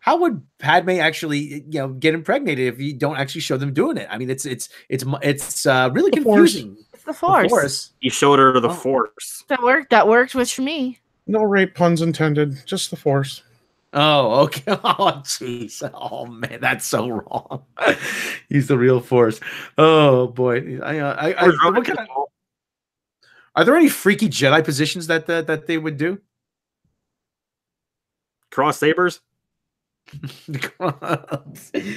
How would Padme actually, get impregnated if you don't actually show them doing it? I mean, it's really confusing. It's the Force. He showed her the Force. That worked with me. No rape puns intended. Just the Force. Oh, okay. Oh, jeez. Oh man, that's so wrong. He's the real Force. Oh boy. Are there any freaky Jedi positions that they would do? Cross sabers.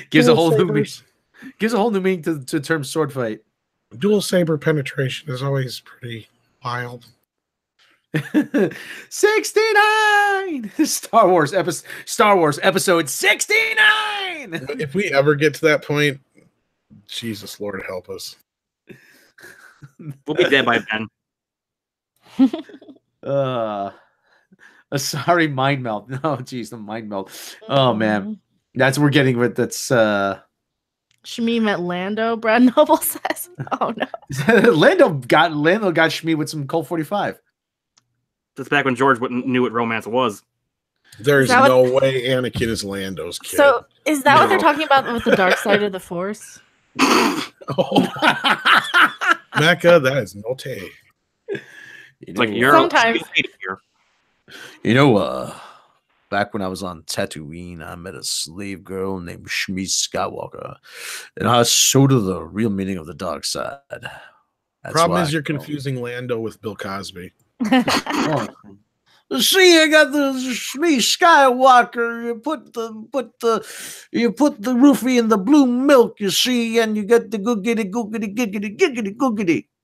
gives a whole new meaning to the term sword fight. Dual saber penetration is always pretty wild. 69 Star Wars episode 69. If we ever get to that point, Jesus Lord help us. We'll be dead by then. Sorry, mind melt. No, geez, the mind melt. Oh man, that's what we're getting with. That's Shmi met Lando. Brad Noble says, "Oh no." Lando got Shmi with some Colt 45. That's back when George knew what romance was. There's no way Anakin is Lando's kid. So is that what they're talking about with the dark side of the Force? Mecca, that is no take. Like you're sometimes. Back when I was on Tatooine, I met a slave girl named Shmi Skywalker, and I showed her the real meaning of the dark side. Problem is, you're confusing Lando with Bill Cosby. See, I got the Shmi Skywalker. You put the roofie in the blue milk. You see, and you get the googity.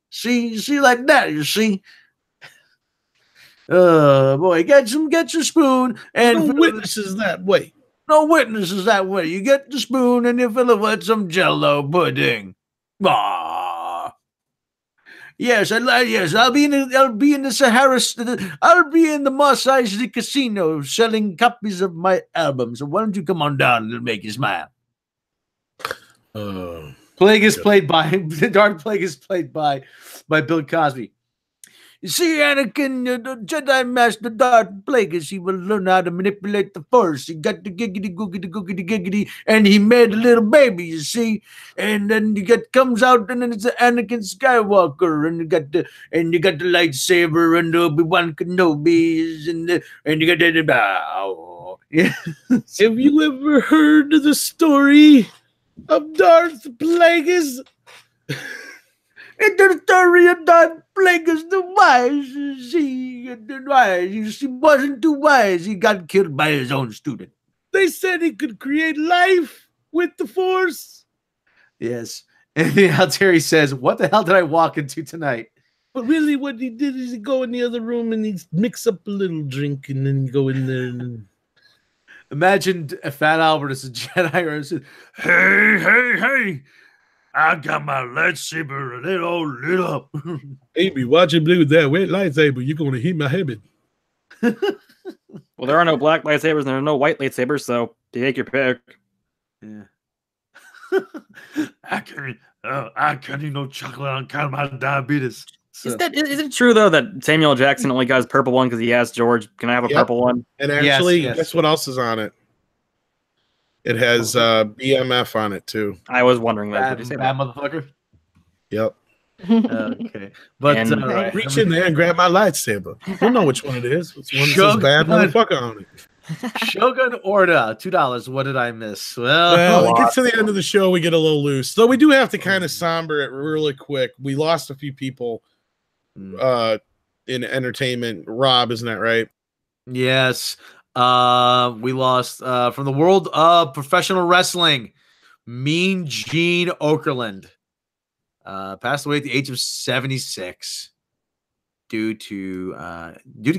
See like that. You see. Boy, get your spoon and no witnesses that way. No witnesses that way. You get the spoon and you fill it with some Jello pudding. Ah. Yes, I'll be in the Sahara. I'll be in the Mos Eisley Casino selling copies of my album. So why don't you come on down and make you smile? Plague is played by the Dark Plague is played by Bill Cosby. You see, Anakin, the Jedi Master Darth Plagueis, he will learn how to manipulate the Force. He got the giggity, and he made a little baby, you see. And then comes out, and then it's Anakin Skywalker, and you got the lightsaber, and Obi-Wan Kenobi, and you got the Yeah. Have you ever heard of the story of Darth Plagueis? And the story of Darth Plagueis the wise, she wasn't too wise. He got killed by his own student. They said he could create life with the Force. Yes. And now Terry says, "What the hell did I walk into tonight?" But really, what he did is he go in the other room and he mix up a little drink and then go in there. And... Imagine if Fat Albert is a Jedi or said, "Hey, I got my lightsaber and it all lit up." Baby, watch him do that wet lightsaber. You're gonna hit my head. Well, there are no black lightsabers and there are no white lightsabers, so take your pick. Yeah. I can't eat no chocolate on account of my diabetes. So. Is it true though that Samuel Jackson only got his purple one because he asked George, "Can I have a purple one?" And actually, guess what else is on it? It has BMF on it too. I was wondering that. Did you say bad motherfucker? Yep. Okay, but reach in there and grab my lightsaber. I don't know which one it is. Which one says bad motherfucker on it? Shogun Order, $2. What did I miss? Well, it gets to the end of the show, we get a little loose. Though we do have to kind of somber it really quick. We lost a few people in entertainment. Rob, isn't that right? Yes. We lost from the world of professional wrestling, Mean Gene Okerlund. Passed away at the age of 76 due to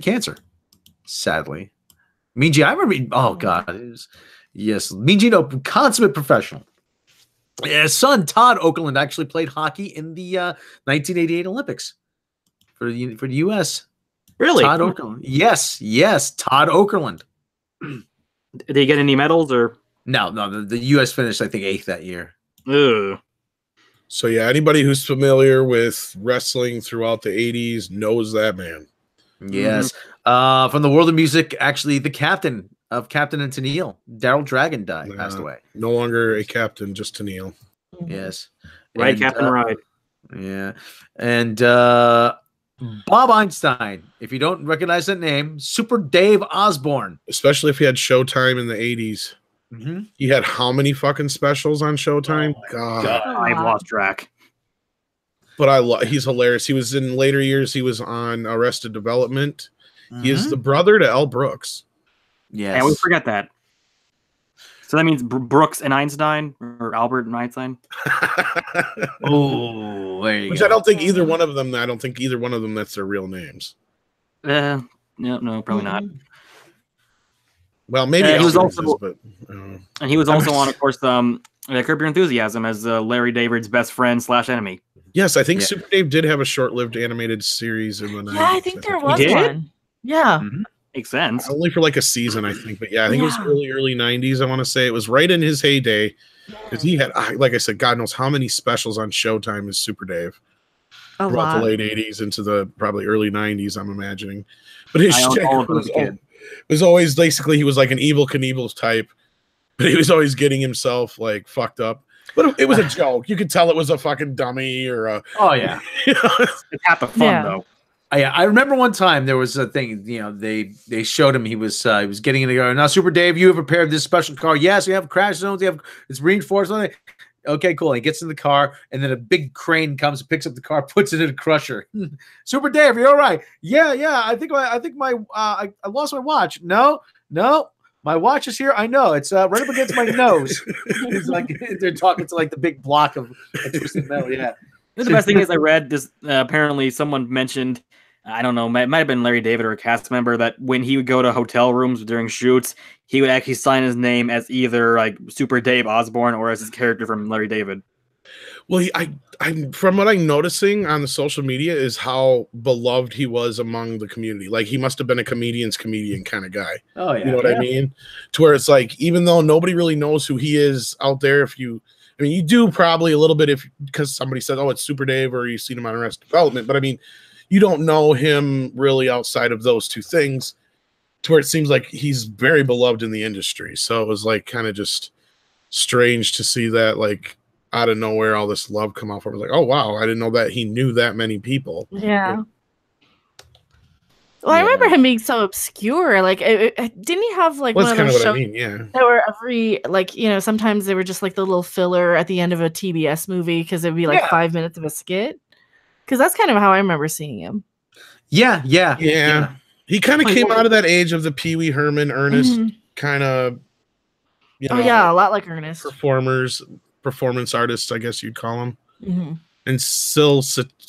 cancer, sadly. Mean Gene, I remember. Oh God, Mean Gene, consummate professional. His son Todd Okerlund actually played hockey in the 1988 Olympics for the U.S. Really, Todd Okerlund. Yes, Todd Okerlund. Did he get any medals or no? The U.S. finished, I think, 8th that year. Ugh. So yeah, anybody who's familiar with wrestling throughout the 80s knows that man. Yes. From the world of music, actually, the captain of Captain and Tennille, Daryl Dragon, passed away. No longer a captain, just Tennille. Yes. Right, and, Captain Ride. Yeah. And Bob Einstein, if you don't recognize that name, Super Dave Osborne. Especially if he had Showtime in the 80s. Mm-hmm. He had how many fucking specials on Showtime? Oh God. I've lost track. But he's hilarious. He was in later years. He was on Arrested Development. Mm-hmm. He is the brother to Elle Brooks. Yes, I always forget that. So that means Brooks and Einstein, or Albert and Einstein. Oh, there you Which go. I don't think either one of them. I don't think either one of them. That's their real names. No, probably not. Well, maybe he was also, and he was also on, of course, Curb Your Enthusiasm as Larry David's best friend / enemy. Yes, I think Super Dave did have a short-lived animated series in the 90s. Yeah, I think there was one. Yeah. Mm-hmm. Makes sense. Only for like a season, I think. But yeah, I think it was early 90s, I want to say. It was right in his heyday. Because he had, like I said, God knows how many specials on Showtime is Super Dave. Throughout the late 80s into the probably early 90s, I'm imagining. But his shtick was always basically, he was like an Evel Knievel type. But he was always getting himself like fucked up. But it was a joke. You could tell it was a fucking dummy or a... Oh, yeah. It's half the fun, though. I remember one time there was a thing, they showed him he was getting in the car. Now, Super Dave, you have prepared this special car. Yes, we have crash zones. It's reinforced. Okay, cool. He gets in the car, and then a big crane comes, picks up the car, puts it in a crusher. Super Dave, you all right? Yeah. I think I lost my watch. No. My watch is here. I know it's right up against my nose. It's like they're talking to like the big block of twisted metal. Yeah. The best thing is I read this. Apparently, someone mentioned, I don't know, it might have been Larry David or a cast member, that when he would go to hotel rooms during shoots, he would actually sign his name as either like Super Dave Osborne or as his character from Larry David. Well, I from what I'm noticing on the social media is how beloved he was among the community. Like he must have been a comedian's comedian kind of guy. Oh yeah, you know what I mean? To where it's like, even though nobody really knows who he is out there, you do probably a little bit because somebody said, "Oh, it's Super Dave," or you've seen him on Arrested Development. But I mean, you don't know him really outside of those two things. To where it seems like he's very beloved in the industry. So it was like kind of just strange to see that like out of nowhere all this love come off. I was like, oh wow, I didn't know that he knew that many people. Yeah. Well, I remember him being so obscure. Like, didn't he have like one of those shows that were every sometimes they were just like the little filler at the end of a TBS movie because it'd be like 5 minutes of a skit. Because that's kind of how I remember seeing him. Yeah. He kind of came out of that age of the Pee Wee Herman, Ernest kind of. A lot like Ernest. Performance artists, I guess you'd call them. And Sil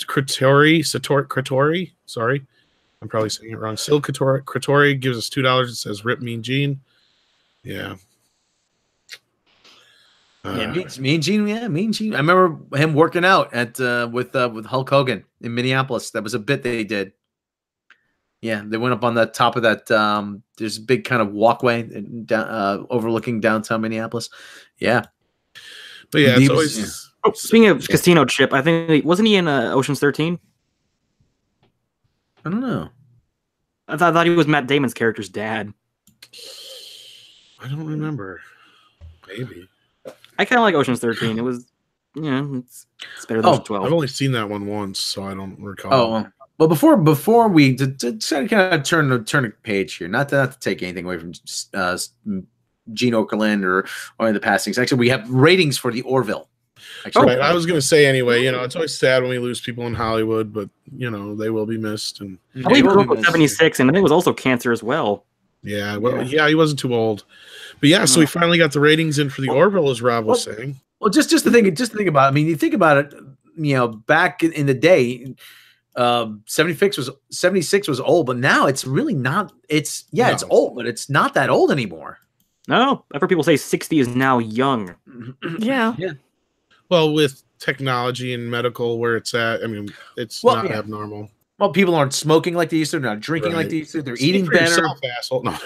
Kratori, sorry, I'm probably saying it wrong. Sil Kratori gives us $2. It says "Rip Mean Gene." Yeah. Mean Gene. Yeah, Mean Gene. I remember him working out at with Hulk Hogan in Minneapolis. That was a bit they did. Yeah, they went up on the top of that. There's a big kind of walkway down, overlooking downtown Minneapolis. Yeah, but yeah, it's always. Oh, speaking of Casino Chip, I think wasn't he in Ocean's 13? I don't know. I thought he was Matt Damon's character's dad. I don't remember. Maybe. I kind of like Ocean's 13. It was, it's better than 12. I've only seen that one once, so I don't recall. Oh, well, before we to kind of turn a page here, not to take anything away from Gene Okerlund or the passings. Actually, we have ratings for the Orville. Actually, right. I was going to say anyway. It's always sad when we lose people in Hollywood, but they will be missed. And I believe he was 76, and I think it was also cancer as well. Yeah, he wasn't too old, but so we finally got the ratings in for the Orville, as Rob was saying. Well, just to think about it. I mean, you think about it. Back in the day, 76 was old, but now it's really not. It's old, but it's not that old anymore. No, I've heard people say 60 is now young. Yeah. Well, with technology and medical where it's at, I mean, it's not abnormal. Well, people aren't smoking like they used to. They're not drinking like they used to. They're eating better. Yourself, asshole. No.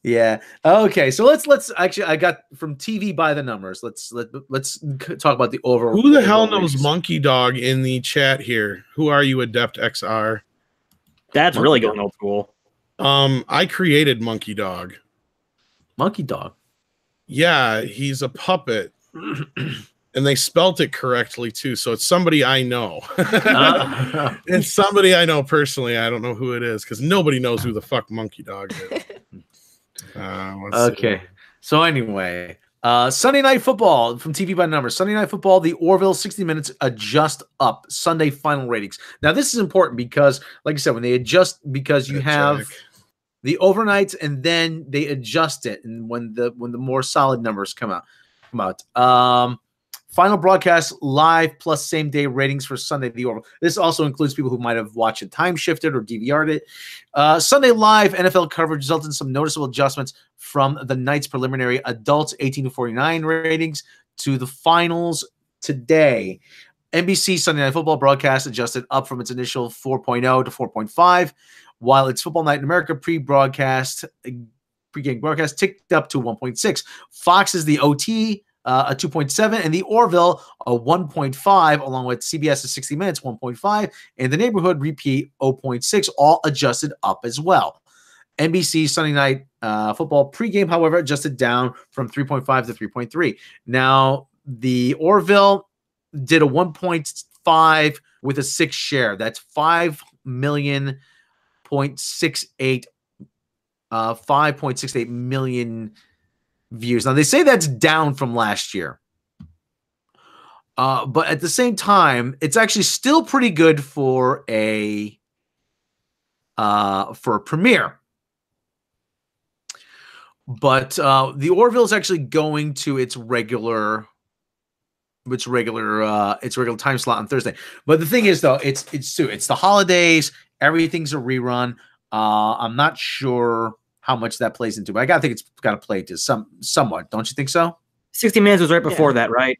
Yeah. Okay. So let's actually. I got from TV by the numbers. Let's talk about the overall. Who the hell knows Monkey Dog in the chat here? Who are you, Adept XR? That's really going old school. I created Monkey Dog. Monkey Dog. Yeah, he's a puppet. And they spelt it correctly too, so it's somebody I know. It's somebody I know personally. I don't know who it is because nobody knows who the fuck Monkey Dog is. Okay, so anyway, Sunday Night Football from TV by Numbers. Sunday Night Football, the Orville 60 Minutes adjust up Sunday final ratings. Now this is important because, like I said, when they adjust, because you have the overnights and then they adjust it, and when the more solid numbers come out. Final broadcast live plus same day ratings for Sunday the Orville. This also includes people who might have watched it time shifted or DVR'd it. Sunday live NFL coverage resulted in some noticeable adjustments from the night's preliminary adults 18 to 49 ratings to the finals today. NBC Sunday Night Football broadcast adjusted up from its initial 4.0 to 4.5, while its Football Night in America pregame broadcast ticked up to 1.6. Fox is the OT, a 2.7, and the Orville a 1.5, along with CBS's 60 Minutes 1.5, and the Neighborhood repeat 0.6, all adjusted up as well. NBC Sunday Night Football pregame, however, adjusted down from 3.5 to 3.3. Now, the Orville did a 1.5 with a 6 share. That's 5.68 million views. Now they say that's down from last year, but at the same time, it's actually still pretty good for a premiere. But the Orville is actually going to its regular time slot on Thursday. But the thing is, though, it's the holidays. Everything's a rerun. I'm not sure how much that plays into, but I think it's got to play to somewhat. Don't you think so? 60 Minutes was right before that, right?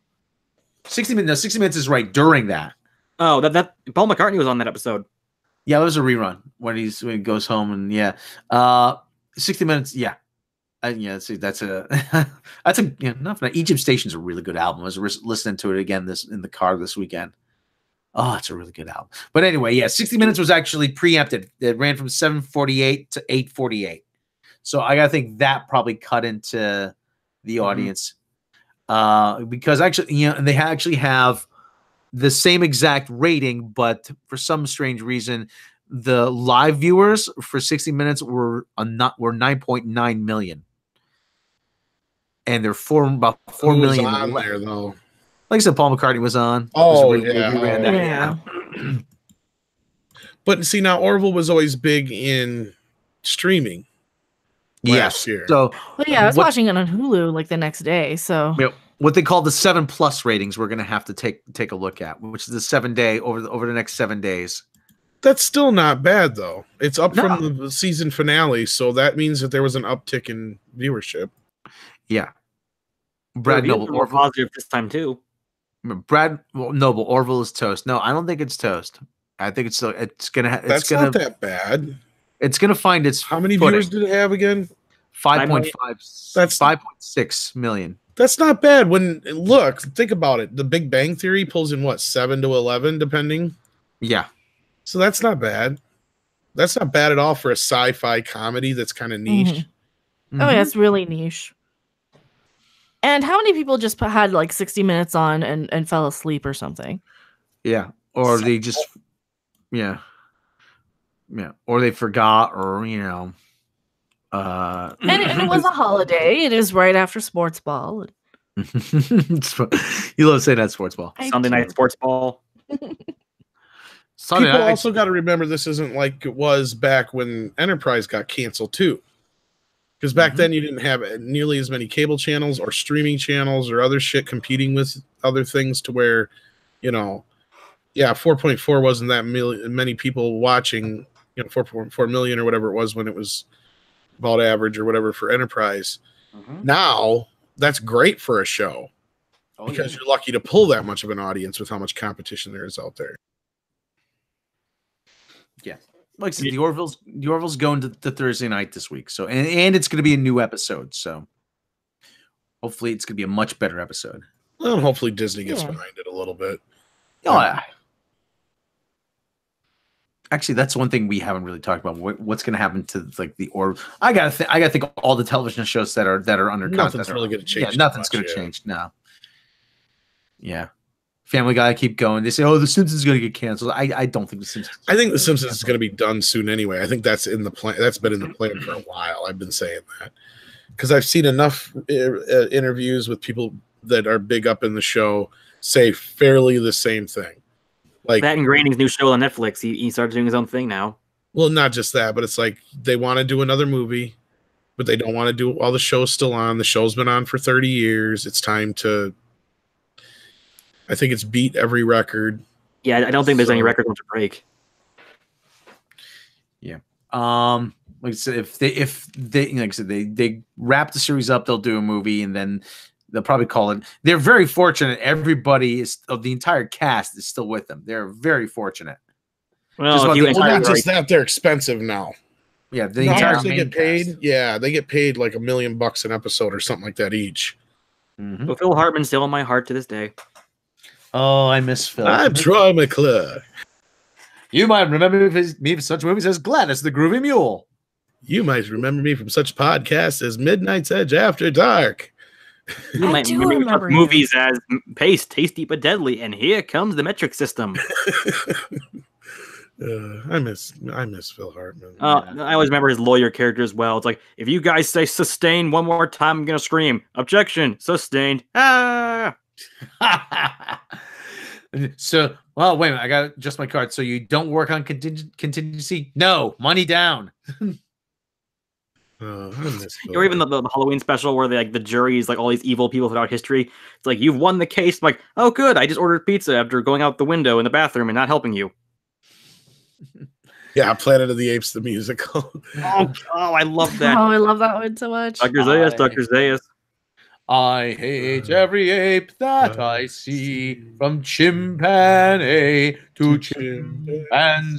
60 Minutes is right during that. Oh, that Paul McCartney was on that episode. Yeah, it was a rerun when he goes home, and 60 Minutes. Yeah, See, that's enough. Egypt Station's a really good album. I was listening to it again in the car this weekend. Oh, it's a really good album. But anyway, 60 Minutes was actually preempted. It ran from 7:48 to 8:48. So I gotta think that probably cut into the audience, because actually, and they actually have the same exact rating, but for some strange reason, the live viewers for 60 Minutes were 9.9 million, and they're about 4 million on there though. Like I said, Paul McCartney was on. Oh yeah. But see, now Orville was always big in streaming. Last year. So, well, yeah, I was watching it on Hulu like the next day. So, what they call the 7+ ratings, we're gonna have to take a look at, which is the 7-day over the next 7 days. That's still not bad though. It's up from the season finale, so that means that there was an uptick in viewership. Yeah, Brad Noble more positive this time too. Noble Orville is toast. No, I don't think it's toast. I think it's still. That's not that bad. It's gonna find its. How many viewers did it have again? 5.5. That's 5.6 million. That's not bad. Think about it. The Big Bang Theory pulls in what, 7 to 11, depending. Yeah. So that's not bad. That's not bad at all for a sci-fi comedy that's kind of niche. Mm-hmm. Oh, yeah, it's really niche. And how many people just had like 60 Minutes on and fell asleep or something? Yeah. Or they just, yeah. Or they forgot, or, and it was a holiday. It is right after sports ball. You love saying that, sports ball. Sunday night sports ball. People also got to remember this isn't like it was back when Enterprise got canceled too. Because back then you didn't have nearly as many cable channels or streaming channels or other shit competing with other things to where, 4.4 wasn't that many people watching, 4.4 million or whatever it was when it was about average or whatever for Enterprise. Now that's great for a show because you're lucky to pull that much of an audience with how much competition there is out there. Yeah. Like I said, the Orville's going to Thursday night this week. So and it's going to be a new episode. So hopefully it's going to be a much better episode. Well, hopefully Disney gets behind it a little bit. Oh, yeah. Actually, that's one thing we haven't really talked about. What's going to happen to like the I gotta think of all the television shows that are under contract. Nothing's really going to change. Yeah, nothing's going to change. No. Yeah. Family Guy keep going. They say, "Oh, The Simpsons is going to get canceled." I don't think The Simpsons. I think The Simpsons is going to be done soon anyway. I think that's in the plan. That's been in the plan for a while. I've been saying that because I've seen enough interviews with people that are big up in the show say fairly the same thing. Like Matt and Groening's new show on Netflix. He started doing his own thing now. Well, not just that, but it's like they want to do another movie, but they don't want to do while the show's still on. The show's been on for 30 years. It's time to. I think it's beat every record. Yeah, I don't think there's any record to break. Yeah. Like I said, if they like I said, they wrap the series up, they'll do a movie, and then they'll probably call it. They're very fortunate. Everybody the entire cast is still with them. They're very fortunate. Well, not just that, they're expensive now. Yeah, the entire they get paid. Cast. Yeah, they get paid like $1 million an episode or something like that each. But Phil Hartman's still in my heart to this day. Oh, I miss Phil. I'm Troy McClure. You might remember me from such movies as Gladys the Groovy Mule. You might remember me from such podcasts as Midnight's Edge After Dark. You might remember movies as Paste, Tasty but Deadly, and Here Comes the Metric System. I miss Phil Hartman. I always remember his lawyer character as well. It's like, if you guys say sustain one more time, I'm gonna scream. Objection, sustained. Ah. So, well, wait a minute. I got just my card. So you don't work on contingency? No, money down. Or even the Halloween special where the jury is like all these evil people throughout history. It's like, you've won the case. I'm like, oh, good. I just ordered pizza after going out the window in the bathroom and not helping you. Yeah, Planet of the Apes, the musical. oh, I love that. Oh, I love that one so much. Dr. Zayas. I hate every ape that I see, from chimpanzee to chimpanzee.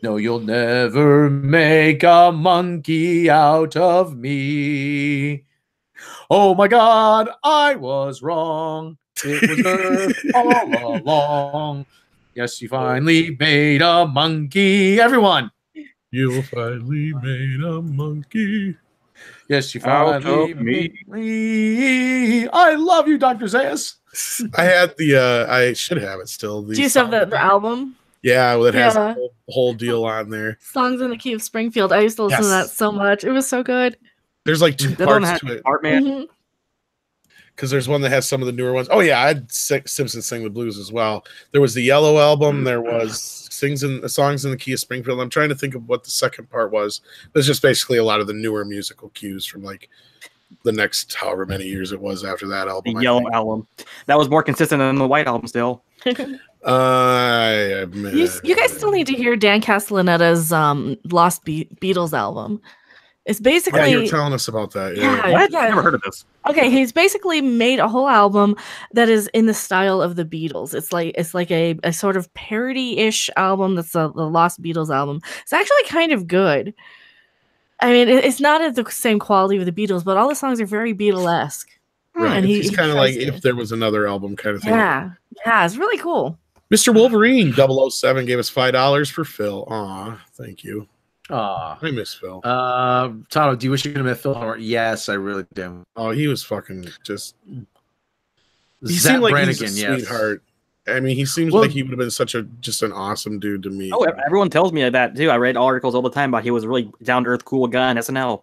No, you'll never make a monkey out of me. Oh my God, I was wrong. It was Earth all along. Yes, you finally made a monkey. Everyone. You finally made a monkey. Yes, you finally made me. I love you, Dr. Zayas. I had the I should have it still. Do you have the album? Yeah, well, it has the whole deal on there. Songs in the Key of Springfield. I used to listen to that so much. It was so good. There's like 2 parts to it. Because there's one that has some of the newer ones. Oh yeah, I had Simpsons Sing the Blues as well. There was the Yellow album. There was Songs in the Key of Springfield. I'm trying to think of what the second part was. It's just basically a lot of the newer musical cues from like the next however many years it was after that album. The Yellow album. That was more consistent than the White album still. You guys still need to hear Dan Castellaneta's Lost Beatles album. It's basically... Yeah, you were telling us about that. Yeah. What? Yeah. I've never heard of this. Okay, he's basically made a whole album that is in the style of the Beatles. It's like a sort of parody-ish album that's the Lost Beatles album. It's actually kind of good. I mean, it's not at the same quality of the Beatles, but all the songs are very Beatlesque. Right. And he's kind of like if there was another album kind of thing. Yeah. Yeah, it's really cool. Mr. Wolverine 007 gave us $5 for Phil. Aw, thank you. Aw. I miss Phil. Tano, do you wish you could have met Phil? Yes, I really do. Oh, he was fucking just... He Zach seemed like Brannigan, he's a sweetheart. I mean, he seems like he would have been just an awesome dude to meet. Oh, everyone tells me that too. I read articles all the time about he was a really down-to-earth, cool guy on SNL.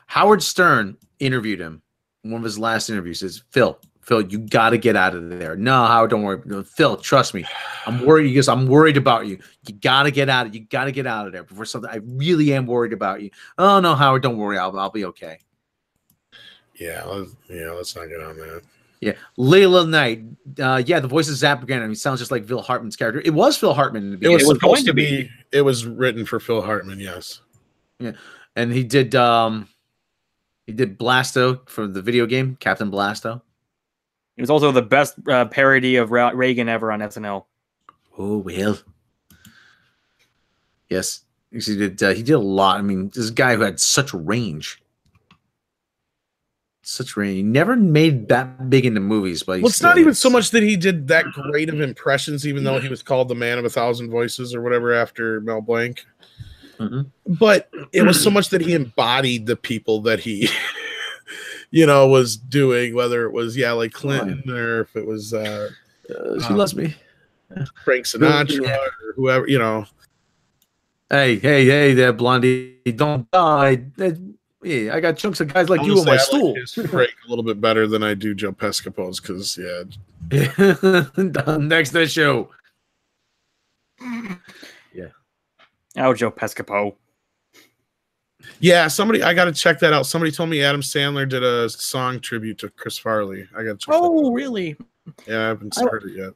Howard Stern interviewed him. One of his last interviews says, Phil, you got to get out of there. No, Howard, don't worry. No, Phil, trust me. I'm worried. He goes, I'm worried about you. You got to get out. You got to get out of there before something. I really am worried about you. Oh, no, Howard, don't worry. I'll be okay. Yeah, let's not get on that. Yeah, Layla Knight. Yeah, the voice of Zap Brannigan. He sounds just like Phil Hartman's character. It was Phil Hartman in the beginning. It was supposed to be. It was written for Phil Hartman. Yes. Yeah, and he did Blasto for the video game, Captain Blasto. It was also the best parody of Reagan ever on SNL. Oh, well. Yes. He did a lot. I mean, this guy who had such range. He never made that big into movies. But it's not even so much that he did that great of impressions, even though he was called the man of 1,000 voices or whatever after Mel Blanc. Mm-hmm. But it was so much that he embodied the people that he... was doing, whether it was like Clinton or if it was She Loves Me, Frank Sinatra or whoever, Hey there, Blondie, don't die. Yeah, I got chunks of guys like you on my stool. Like his Frank a little bit better than I do Joe Pescopo's because next to the show. Yeah. Oh, Joe Pescopo. Yeah, I got to check that out. Somebody told me Adam Sandler did a song tribute to Chris Farley. I got to check that out. Really? Yeah, I haven't started it yet.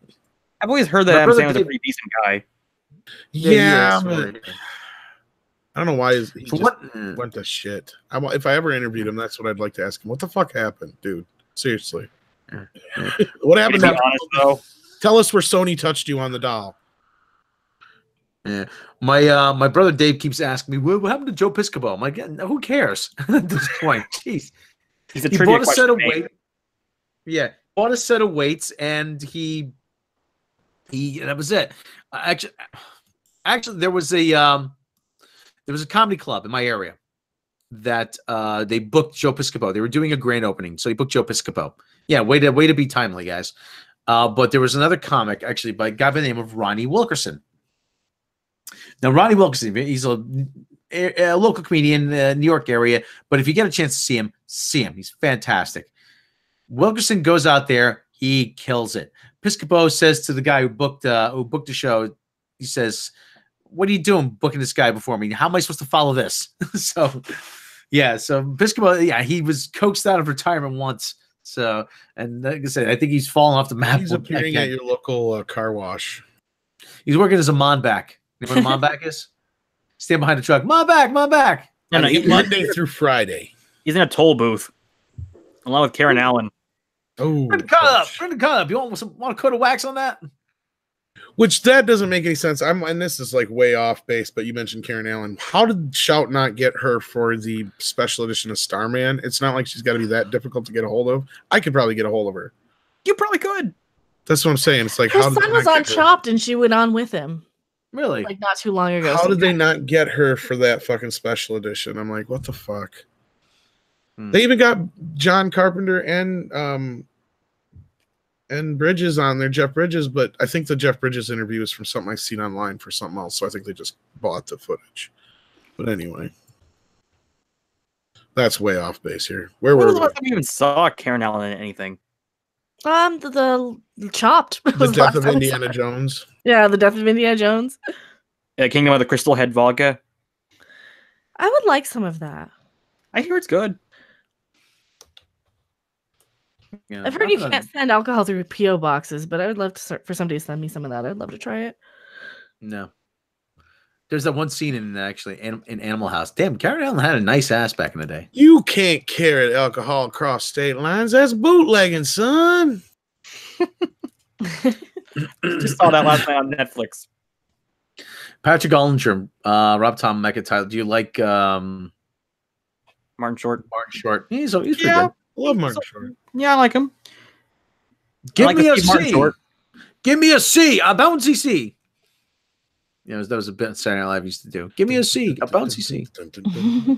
I've always heard that Adam Sandler's a pretty decent guy. Yeah, but I don't know why he went to shit. If I ever interviewed him, that's what I'd like to ask him. What the fuck happened, dude? Seriously. What happened? Honest, though. Tell us where Sony touched you on the doll. Yeah, my brother Dave keeps asking me, what happened to Joe Piscopo? I'm like, who cares at this point? Jeez, he bought a set of weights. Yeah, bought a set of weights, and he that was it. Actually, there was a comedy club in my area that they booked Joe Piscopo. They were doing a grand opening, so he booked Joe Piscopo. Yeah, way to be timely, guys. But there was another comic actually by a guy by the name of Ronnie Wilkerson. Now, Ronnie Wilkerson, he's a local comedian in the New York area, but if you get a chance to see him, He's fantastic. Wilkerson goes out there, he kills it. Piscopo says to the guy who booked the show, he says, "What are you doing booking this guy before me? How am I supposed to follow this?" So Piscopo, he was coaxed out of retirement once. So, and like I said, I think he's fallen off the map. He's appearing at your local car wash. He's working as a mon back. You know what a mon back is? Stand behind the truck. Mon back. No, Monday through Friday. He's in a toll booth along with Karen Allen. Oh, bring the cut up. You want a coat of wax on that? Which that doesn't make any sense. And this is like way off base, but you mentioned Karen Allen. How did Shout not get her for the special edition of Starman? It's not like she's got to be that difficult to get a hold of. I could probably get a hold of her. You probably could. That's what I'm saying. It's like her son was on Chopped, and she went on with him. Really? Like not too long ago. How did they not get her for that fucking special edition? I'm like, what the fuck? They even got John Carpenter and and Bridges on there, Jeff Bridges, but I think the Jeff Bridges interview is from something I've seen online for something else, so I think they just bought the footage. But anyway, that's way off base here. Where were we? I even saw Karen Allen in anything. The Chopped. The Death of Indiana Jones. Yeah, the Death of Indiana Jones. Kingdom of the Crystal Head vodka. I would like some of that. I hear it's good. Yeah, I've heard you can't send alcohol through PO boxes, but I would love for somebody to send me some of that. I'd love to try it. No. There's that one scene in Animal House. Damn, Karen Allen had a nice ass back in the day. You can't carry alcohol across state lines. That's bootlegging, son. Just saw that last night on Netflix. Patrick Ollinger, Rob Tom, Mecca Tyler. Do you like Martin Short? Martin Short. He's pretty good. I love Martin Short. Yeah, I like him. Give me a C. Give me a C. A bouncy C. You know, that was a bit Saturday Night Live used to do. Give me a C, a bouncy C.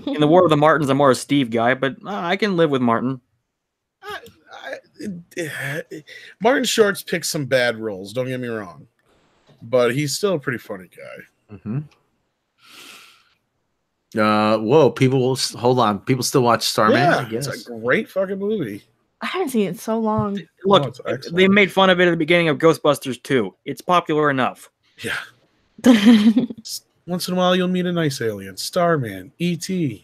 In the War of the Martins, I'm more a Steve guy, but I can live with Martin. Martin Short's picked some bad roles, don't get me wrong. But he's still a pretty funny guy. Mm-hmm. Whoa, hold on. People still watch Starman? Yeah, I guess. it's a great fucking movie. I haven't seen it in so long. Look, they made fun of it at the beginning of Ghostbusters 2. It's popular enough. Yeah. Once in a while, you'll meet a nice alien. Starman, E.T.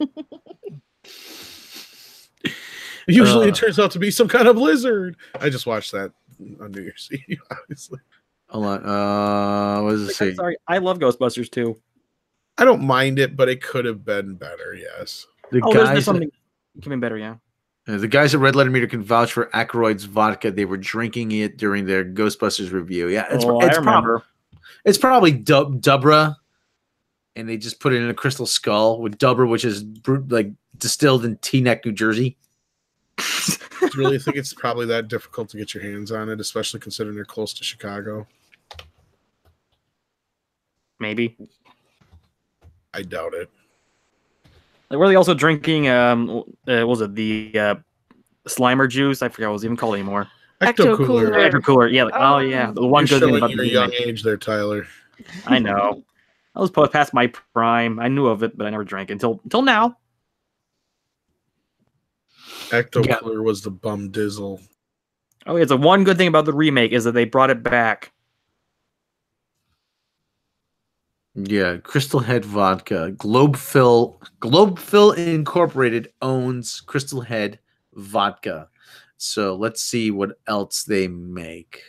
Usually it turns out to be some kind of lizard. I just watched that on New Year's Eve, obviously. Hold on. What does it say? Sorry, I love Ghostbusters 2. I don't mind it, but it could have been better, yes. There's something can be better, yeah. The guys at Red Letter Meter can vouch for Aykroyd's vodka. They were drinking it during their Ghostbusters review. Yeah, it's probably Dubra, and they just put it in a crystal skull with Dubra, which is like distilled in Teaneck, New Jersey. Do you really think it's probably that difficult to get your hands on it, especially considering they're close to Chicago? Maybe. I doubt it. Like, were they also drinking? What was it the Slimer juice? I forgot what it was even called anymore. Ecto-Cooler. Ecto-Cooler. Yeah. Like, oh yeah, the one good thing about your young age there, Tyler. I know. I was past my prime. I knew of it, but I never drank it until now. Ecto-Cooler was the bum dizzle. Oh, yeah, it's the one good thing about the remake is that they brought it back. Yeah, Crystal Head vodka. Globefill Incorporated owns Crystal Head vodka. So let's see what else they make.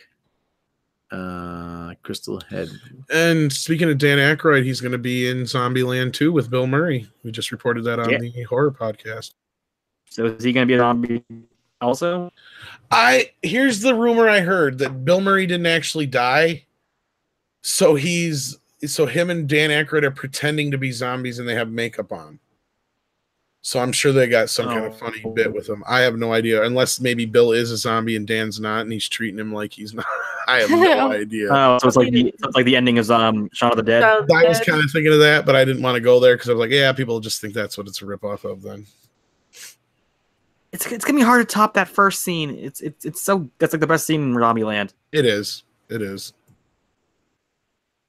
Crystal Head. And speaking of Dan Aykroyd, he's going to be in Zombieland 2 with Bill Murray. We just reported that on the horror podcast. So is he going to be a zombie also? Here's the rumor I heard that Bill Murray didn't actually die. So him and Dan Aykroyd are pretending to be zombies and they have makeup on. So I'm sure they got some kind of funny bit with him. I have no idea, unless maybe Bill is a zombie and Dan's not, and he's treating him like he's not. I have no idea. Oh, so it's like the ending of Shaun of the Dead. I was kind of thinking of that, but I didn't want to go there because I was like, yeah, people just think that's what it's a ripoff of. Then it's gonna be hard to top that first scene. It's so that's like the best scene in Zombieland. It is. It is.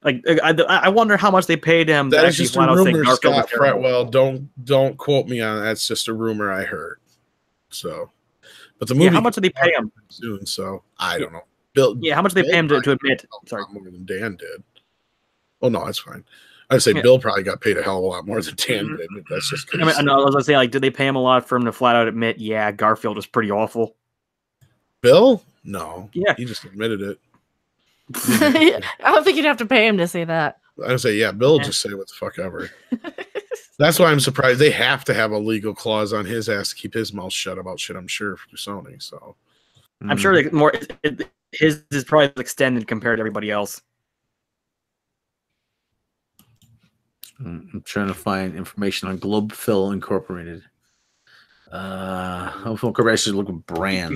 Like I wonder how much they paid him. That is just a rumor, Scott Fretwell. Don't quote me on that. That's just a rumor I heard. So, but the movie. Yeah, how much did they pay him? Soon, so I don't know. Bill. Yeah, how much did they pay him to admit? Sorry, more than Dan did. Oh no, that's fine. I'd say Bill probably got paid a hell of a lot more than Dan did. But that's just. I was gonna say, like, did they pay him a lot for him to flat out admit? Yeah, Garfield was pretty awful. Bill? No. Yeah, he just admitted it. I don't think you'd have to pay him to say that. I would say, yeah, Bill just say what the fuck ever. That's why I'm surprised. They have to have a legal clause on his ass to keep his mouth shut about shit, I'm sure, for Sony. So I'm sure his is probably extended compared to everybody else. I'm trying to find information on Globefill Incorporated. Globefill Incorporated should look at brands.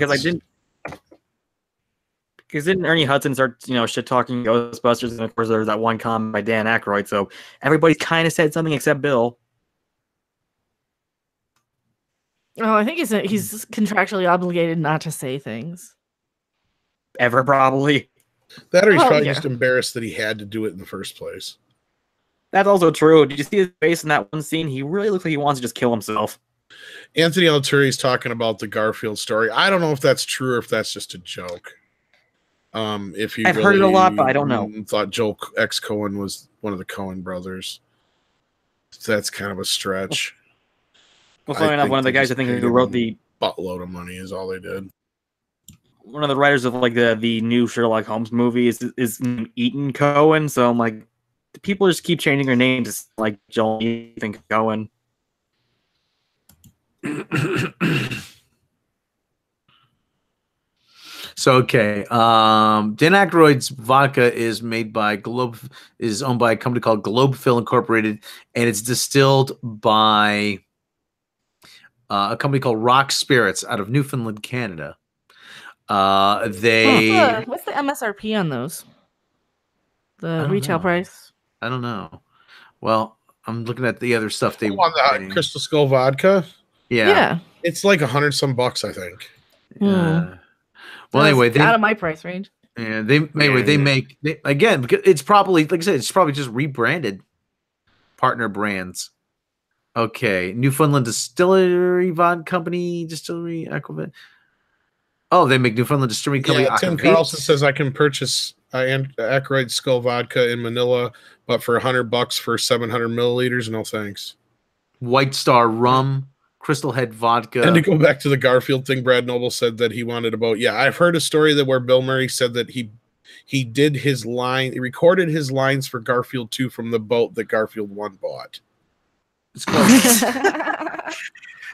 Because didn't Ernie Hudson start, shit talking Ghostbusters, and of course there's that one comment by Dan Aykroyd, so everybody's kind of said something except Bill. Oh, I think he's contractually obligated not to say things. ever, probably. That or he's probably just embarrassed that he had to do it in the first place. That's also true. Did you see his face in that one scene? He really looks like he wants to just kill himself. Anthony Alturi's talking about the Garfield story. I don't know if that's true or if that's just a joke. If he I've heard it a lot, but I don't know. Thought Joel X. Cohen was one of the Cohen brothers. That's kind of a stretch. Well, funny enough, one of the guys I think who wrote the buttload of money is all they did. One of the writers of like the new Sherlock Holmes movie is Ethan Cohen. So I'm like, people just keep changing their names like Joel Ethan Cohen. So okay, Dan Aykroyd's vodka is made by is owned by a company called Globefill Incorporated, and it's distilled by a company called Rock Spirits out of Newfoundland, Canada. What's the MSRP on those? The retail price? I don't know. Well, I'm looking at the other stuff they on the Crystal Skull vodka. Yeah, it's like $100 I think. Well, anyway, out of my price range. Yeah, they make again because it's probably, like I said, it's probably just rebranded partner brands. Okay, Newfoundland Distillery Distillery Aquavit. Oh, they make Newfoundland Distillery Company. Yeah, Tim Carlson says I can purchase Aykroyd Skull vodka in Manila, but for $100 for 700 milliliters, no thanks. White Star Rum. Crystal Head vodka. And to go back to the Garfield thing, Brad Noble said that he wanted about. Yeah, I've heard a story that where Bill Murray said that he did his line, he recorded his lines for Garfield 2 from the boat that Garfield 1 bought. It's called.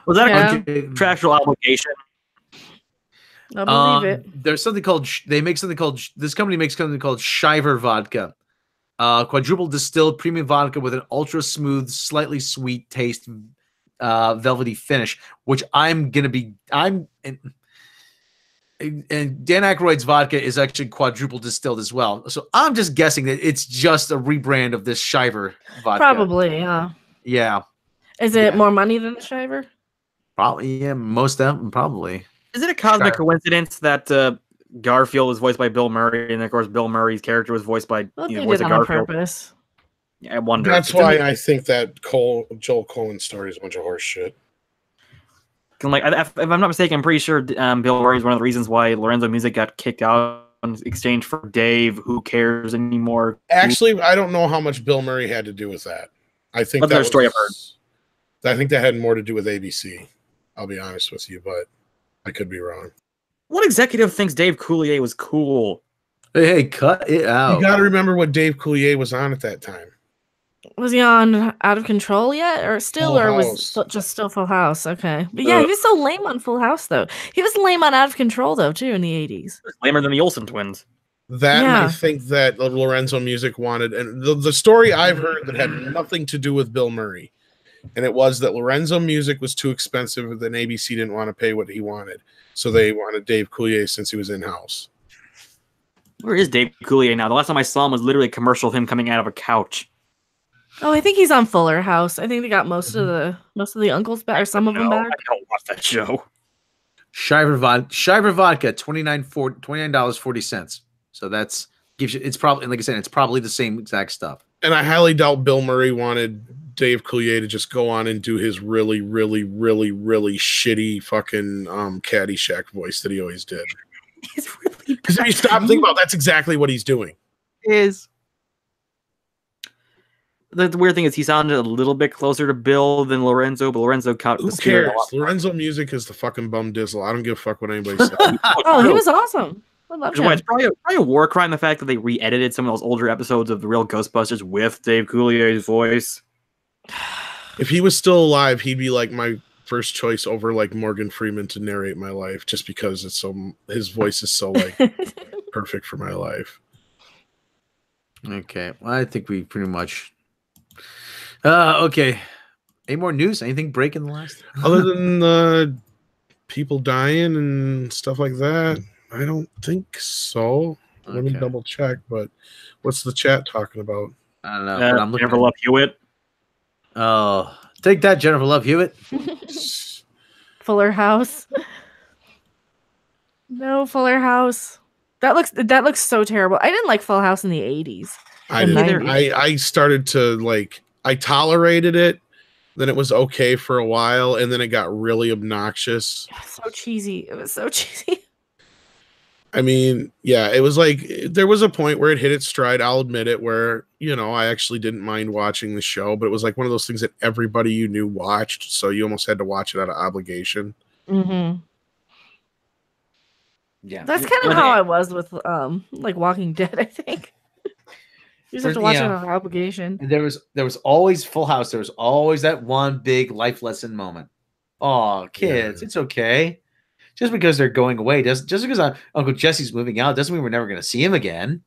Was that a contractual obligation? I believe it. There's something called. This company makes something called Shiver vodka, quadruple distilled premium vodka with an ultra smooth, slightly sweet taste. Velvety finish, which and Dan Aykroyd's vodka is actually quadruple distilled as well. So I'm just guessing that it's just a rebrand of this Shiver vodka. Probably, yeah. Yeah. Is it more money than the Shiver? Probably, yeah. Most of them, probably. Is it a cosmic coincidence that Garfield was voiced by Bill Murray, and of course Bill Murray's character was voiced by voice of Garfield? On purpose. I wonder. That's why I think that Joel Cohen story is a bunch of horse shit. Like, if I'm not mistaken, I'm pretty sure Bill Murray is one of the reasons why Lorenzo Music got kicked out in exchange for Dave. Who cares anymore? Actually, I don't know how much Bill Murray had to do with that. I think that's story I've heard. I think that had more to do with ABC. I'll be honest with you, but I could be wrong. What executive thinks Dave Coulier was cool? Hey, cut it out. You got to remember what Dave Coulier was on at that time. Was he on Out of Control yet, or still, Full or House. Was just still Full House? Okay, but yeah, he was so lame on Full House, though. He was lame on Out of Control, though, too, in the '80s. Lamer than the Olsen twins. That and I think that Lorenzo Music wanted, and the story I've heard that had nothing to do with Bill Murray, and it was that Lorenzo Music was too expensive, and then ABC didn't want to pay what he wanted, so they wanted Dave Coulier since he was in house. Where is Dave Coulier now? The last time I saw him was literally a commercial of him coming out of a couch. Oh, I think he's on Fuller House. I think they got most of the uncles back, or some of them back. I don't watch that show. Shiver vodka, $29.40. So that's gives you. It's probably, like I said, it's probably the same exact stuff. And I highly doubt Bill Murray wanted Dave Coulier to just go on and do his really, really, really, really shitty fucking Caddyshack voice that he always did. Because if you stop and think about it, that's exactly what he's doing. The weird thing is he sounded a little bit closer to Bill than Lorenzo, but Lorenzo caught Who cares? Lorenzo Music is the fucking bum dizzle. I don't give a fuck what anybody says. Oh, he was awesome. I love him. It's probably a war crime, the fact that they re-edited some of those older episodes of The Real Ghostbusters with Dave Coulier's voice. If he was still alive, he'd be like my first choice over like Morgan Freeman to narrate my life, just because it's so his voice is so like perfect for my life. Okay, well, I think we pretty much. Okay. Any more news? Anything break in the last? Other than people dying and stuff like that, I don't think so. Let me double check. But what's the chat talking about? I don't know. But I'm looking Jennifer Love Hewitt. Oh, take that, Jennifer Love Hewitt. Fuller House. No, Fuller House. That looks so terrible. I didn't like Full House in the 80s. I started to like. I tolerated it. Then it was okay for a while, and then it got really obnoxious. It was so cheesy. It was so cheesy. I mean, yeah, it was like there was a point where it hit its stride. I'll admit it, where I actually didn't mind watching the show, but it was like one of those things that everybody you knew watched, so you almost had to watch it out of obligation. Mm-hmm. Yeah, that's kind of how I was with like Walking Dead. I think you just have to watch it out of obligation. And there was always Full House. There was always that one big life lesson moment. Oh, kids, it's okay. Just because they're going away, just because Uncle Jesse's moving out, doesn't mean we're never going to see him again.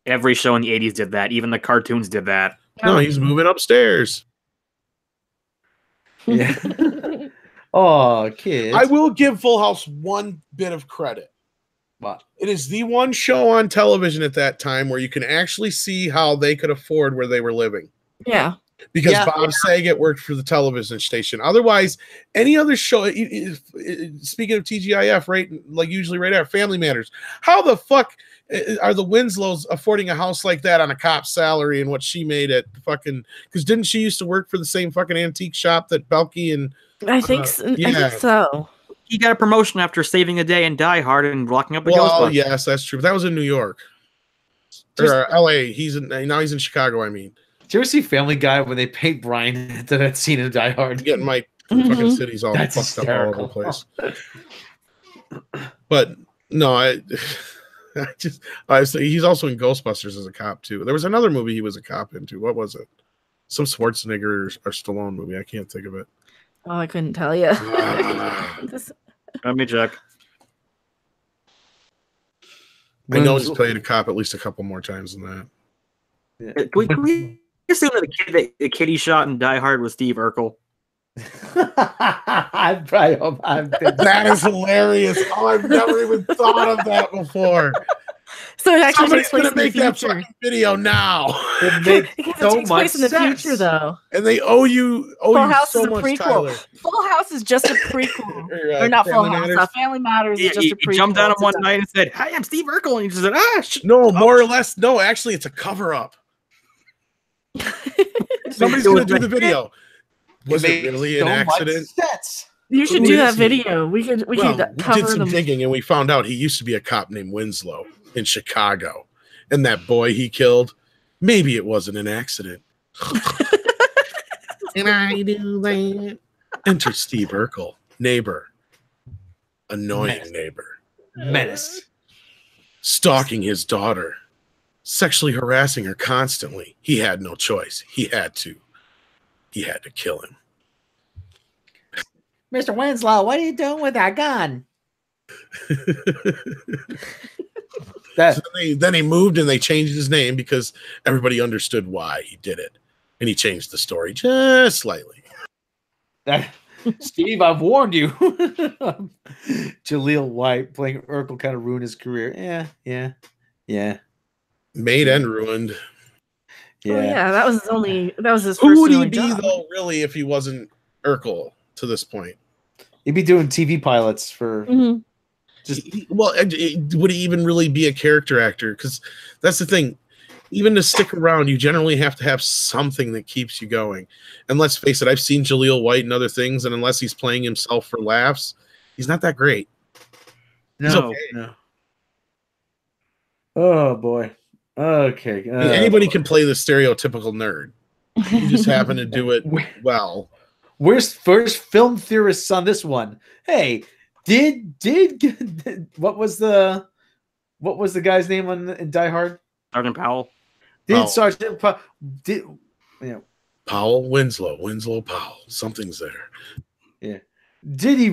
Every show in the 80s did that. Even the cartoons did that. No, he's moving upstairs. Yeah. Oh, kids. I will give Full House one bit of credit. What? It is the one show on television at that time where you can actually see how they could afford where they were living. Yeah. Because Bob Saget worked for the television station. Otherwise, any other show, speaking of TGIF, right, like usually right after Family Matters, how the fuck are the Winslows affording a house like that on a cop's salary and what she made at fucking, because didn't she used to work for the same fucking antique shop that Belky and I think so. Yeah. I think so. He got a promotion after saving the day in Die Hard and locking up the Ghostbusters. Well, yes, that's true. But that was in New York. Or LA. Now he's in Chicago, I mean. Did you ever see Family Guy when they paint Brian to that scene in Die Hard? Getting my fucking cities all fucked hysterical. Up all over the place. But no, he's also in Ghostbusters as a cop too. There was another movie he was a cop into. What was it? Some Schwarzenegger or Stallone movie. I can't think of it. Oh, I couldn't tell you. Let me check. I know he's played a cop at least a couple more times than that. Yeah. Can we assume that the kid he shot in Die Hard was Steve Urkel? That is hilarious. Oh, I've never even thought of that before. So it actually Somebody's going to make that fucking video now. It makes so takes much place in the sense. future, though. And they owe you Full House so is a much, prequel. Tyler. Full House is just a prequel. Or not Full House. Family Matters is just a prequel. He jumped on him one night and said, "Hi, I'm Steve Urkel," and he just said, No, more or less. No, actually, it's a cover-up. Somebody's going to do the video. Was it really an accident? You should do that video. We could cover did some digging, and we found out he used to be a cop named Winslow in Chicago. And that boy he killed, maybe it wasn't an accident. And I do that. Enter Steve Urkel, neighbor. Annoying neighbor. Menace. Stalking his daughter. Sexually harassing her constantly. He had no choice. He had to kill him. Mr. Winslow, what are you doing with that gun? So then he moved and they changed his name because everybody understood why he did it. And he changed the story just slightly. Steve, I've warned you. Jaleel White playing Urkel kind of ruined his career. Yeah. Made and ruined. Yeah. Oh, yeah, that was his first Who would he be job. though, really, if he wasn't Urkel to this point? He'd be doing TV pilots for would he even really be a character actor? Because that's the thing. Even to stick around, you generally have to have something that keeps you going. And let's face it, I've seen Jaleel White and other things, and unless he's playing himself for laughs, he's not that great. No. Oh boy. Okay. Anybody can play the stereotypical nerd. You just happen to do it well. Where's first film theorists on this one? Hey, did what was the guy's name in Die Hard? Sergeant Powell. Sergeant Powell Powell, Winslow Powell. Something's there. Yeah. Did he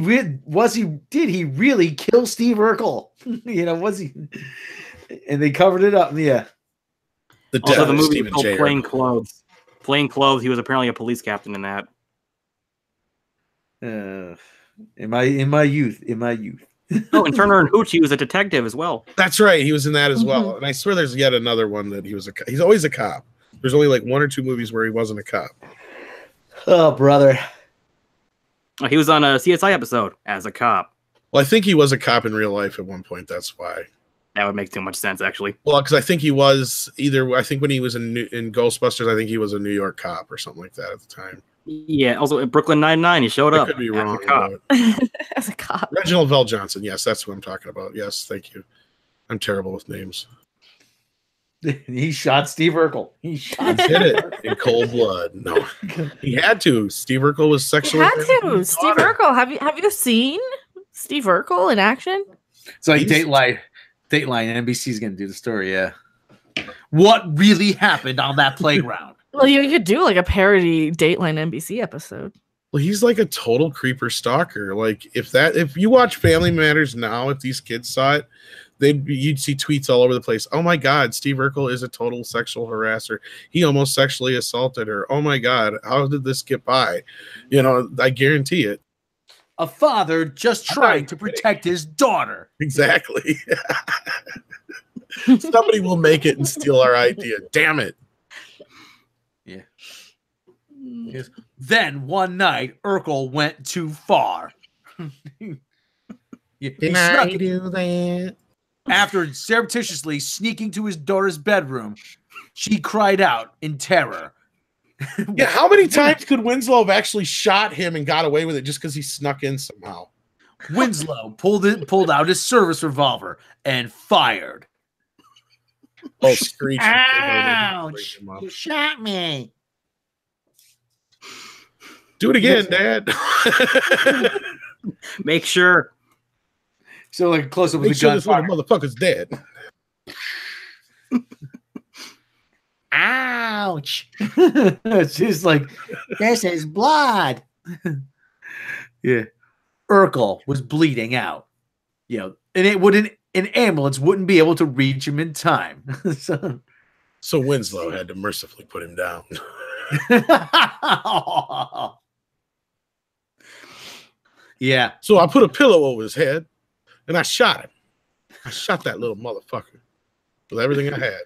really kill Steve Urkel? Was he? And they covered it up. Yeah. Also, the movie was called Plain Clothes. Plain Clothes. He was apparently a police captain in that. In my youth. Oh, and Turner and Hooch, he was a detective as well. That's right. He was in that as well. And I swear there's yet another one that he's always a cop. There's only like one or two movies where he wasn't a cop. Oh, brother. Oh, he was on a CSI episode as a cop. Well, I think he was a cop in real life at one point. That's why. That would make too much sense, actually. Well, because I think he was I think when he was in Ghostbusters, I think he was a New York cop or something like that at the time. Yeah, also in Brooklyn Nine-Nine, he showed up. I could be wrong. As a cop. Reginald Vell Johnson. Yes, that's what I'm talking about. Yes, thank you. I'm terrible with names. He shot Steve Urkel. He did it in cold blood. No, he had to. Steve Urkel was sexually. He had to. Steve Urkel. Have you seen Steve Urkel in action? It's like Dateline. NBC is going to do the story. Yeah. What really happened on that playground? Well, you could do like a parody Dateline NBC episode. Well, he's like a total creeper stalker. Like if you watch Family Matters now, if these kids saw it, you'd see tweets all over the place. Oh my God, Steve Urkel is a total sexual harasser. He almost sexually assaulted her. Oh my God, how did this get by? You know, I guarantee it. A father just trying to protect his daughter. Exactly. Somebody will make it and steal our idea. Damn it. Yeah. Yes. Then one night, Urkel went too far. He snuck do that? After surreptitiously sneaking to his daughter's bedroom, she cried out in terror. Yeah, how many times could Winslow have actually shot him and got away with it just because he snuck in somehow? Winslow pulled out his service revolver and fired. Oh, Screech! Ouch! You shot me. Do it again, Dad. Make sure. So like close up with Make the sure gun. This little motherfucker's dead. Ouch! It's just like this is blood. Yeah, Urkel was bleeding out. You know, and an ambulance wouldn't be able to reach him in time. So Winslow had to mercifully put him down. Yeah. So I put a pillow over his head and I shot him. I shot that little motherfucker with everything I had.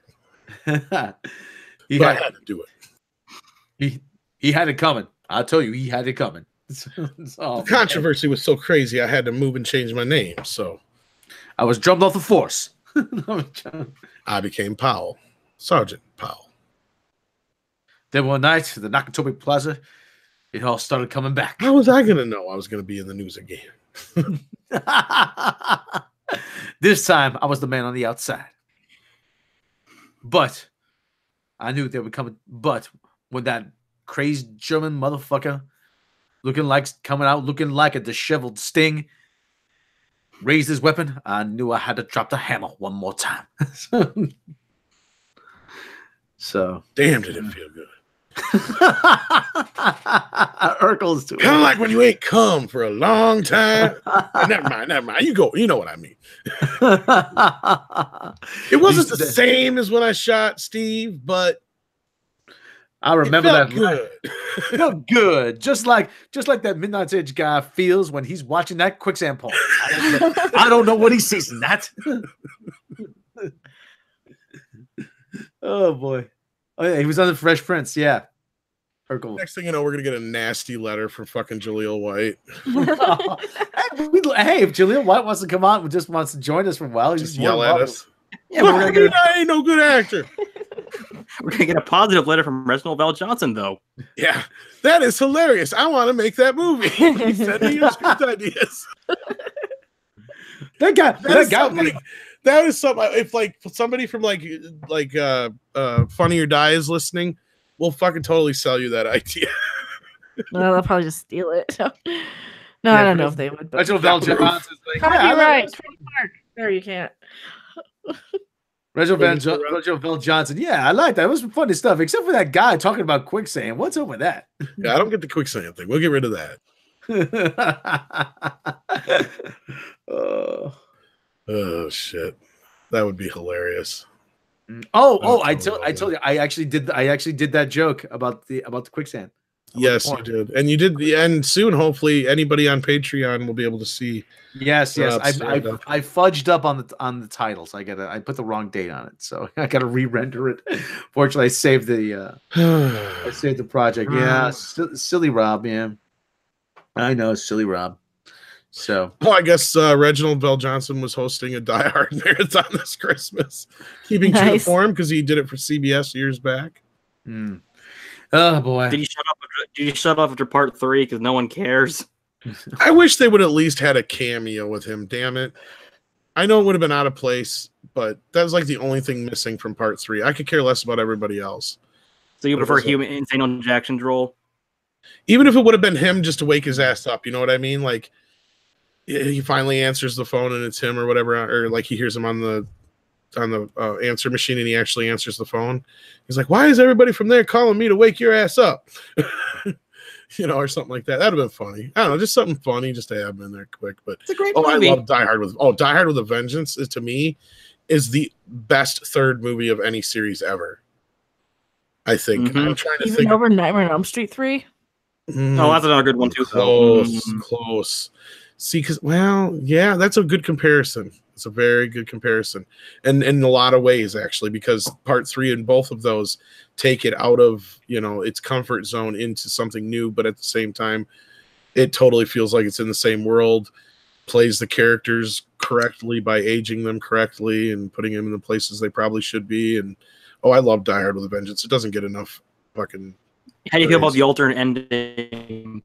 I had to do it. He had it coming. I'll tell you, he had it coming. The controversy was so crazy, I had to move and change my name. So I was jumped off the force. I became Powell, Sergeant Powell. Then one night at the Nakatomi Plaza, it all started coming back. How was I going to know I was going to be in the news again? This time, I was the man on the outside. But I knew they would come. But when that crazed German motherfucker looking like a disheveled Sting raised his weapon, I knew I had to drop the hammer one more time. So damn, did it feel good. Urkel's too kind of like when you ain't come for a long time. Never mind. You go. You know what I mean. It wasn't the same as when I shot Steve, but I remember that. Good. Felt good. Just like that Midnight Edge guy feels when he's watching that quicksand pole. I don't know what he sees in that. Oh boy. Oh yeah, he was on the Fresh Prince. Yeah. Urkel. Next thing you know, we're gonna get a nasty letter from fucking Jaleel White. Hey, if Jaleel White wants to come on and just wants to join us for a while, just yell at us. Yeah, we're gonna get I ain't no good actor. We're gonna get a positive letter from Reginald Vell Johnson, though. Yeah, that is hilarious. I want to make that movie. Send me your script ideas. That guy. That is something. If like somebody from like Funny or Die is listening, we'll fucking totally sell you that idea. Well, they'll probably just steal it. No, I don't know if they would. But Reginald Vell Johnson's like, copyright. There, you can't. Reginald Vell Johnson. Yeah, I like that. It was some funny stuff, except for that guy talking about quicksand. What's up with that? Yeah, I don't get the quicksand thing. We'll get rid of that. Oh shit, that would be hilarious. I told you, I actually did that joke about the quicksand. Yes, you did, and you did, and soon, hopefully, anybody on Patreon will be able to see. Yes. I fudged up on the titles. I put the wrong date on it, so I gotta re-render it. Fortunately, I saved the project. Yeah, silly Rob, man. I know, silly Rob. So, well, I guess Reginald Bell Johnson was hosting a Die Hard marathon this Christmas, keeping true to form because he did it for CBS years back. Oh boy! Did you shut off after part 3 because no one cares? I wish they would at least had a cameo with him. Damn it! I know it would have been out of place, but that was like the only thing missing from part 3. I could care less about everybody else. So you prefer Insane Jackson's role? Even if it would have been him just to wake his ass up, you know what I mean? Like he finally answers the phone and it's him or whatever, or like he hears him on the answer machine and he actually answers the phone. He's like, "Why is everybody from there calling me to wake your ass up?" You know, or something like that. That'd have been funny. I don't know, just something funny just to have him in there quick. But it's a great movie. I love Die Hard with a Vengeance is to me is the best third movie of any series ever. I think. I'm trying to think over Nightmare on Elm Street 3. Oh, that's another good one too. Close. See, yeah, that's a good comparison. It's a very good comparison, and in a lot of ways actually, because part 3 and both of those take it out of its comfort zone into something new, but at the same time, it totally feels like it's in the same world. Plays the characters correctly by aging them correctly and putting them in the places they probably should be. And I love Die Hard with a Vengeance. It doesn't get enough fucking. How do you feel about the alternate ending?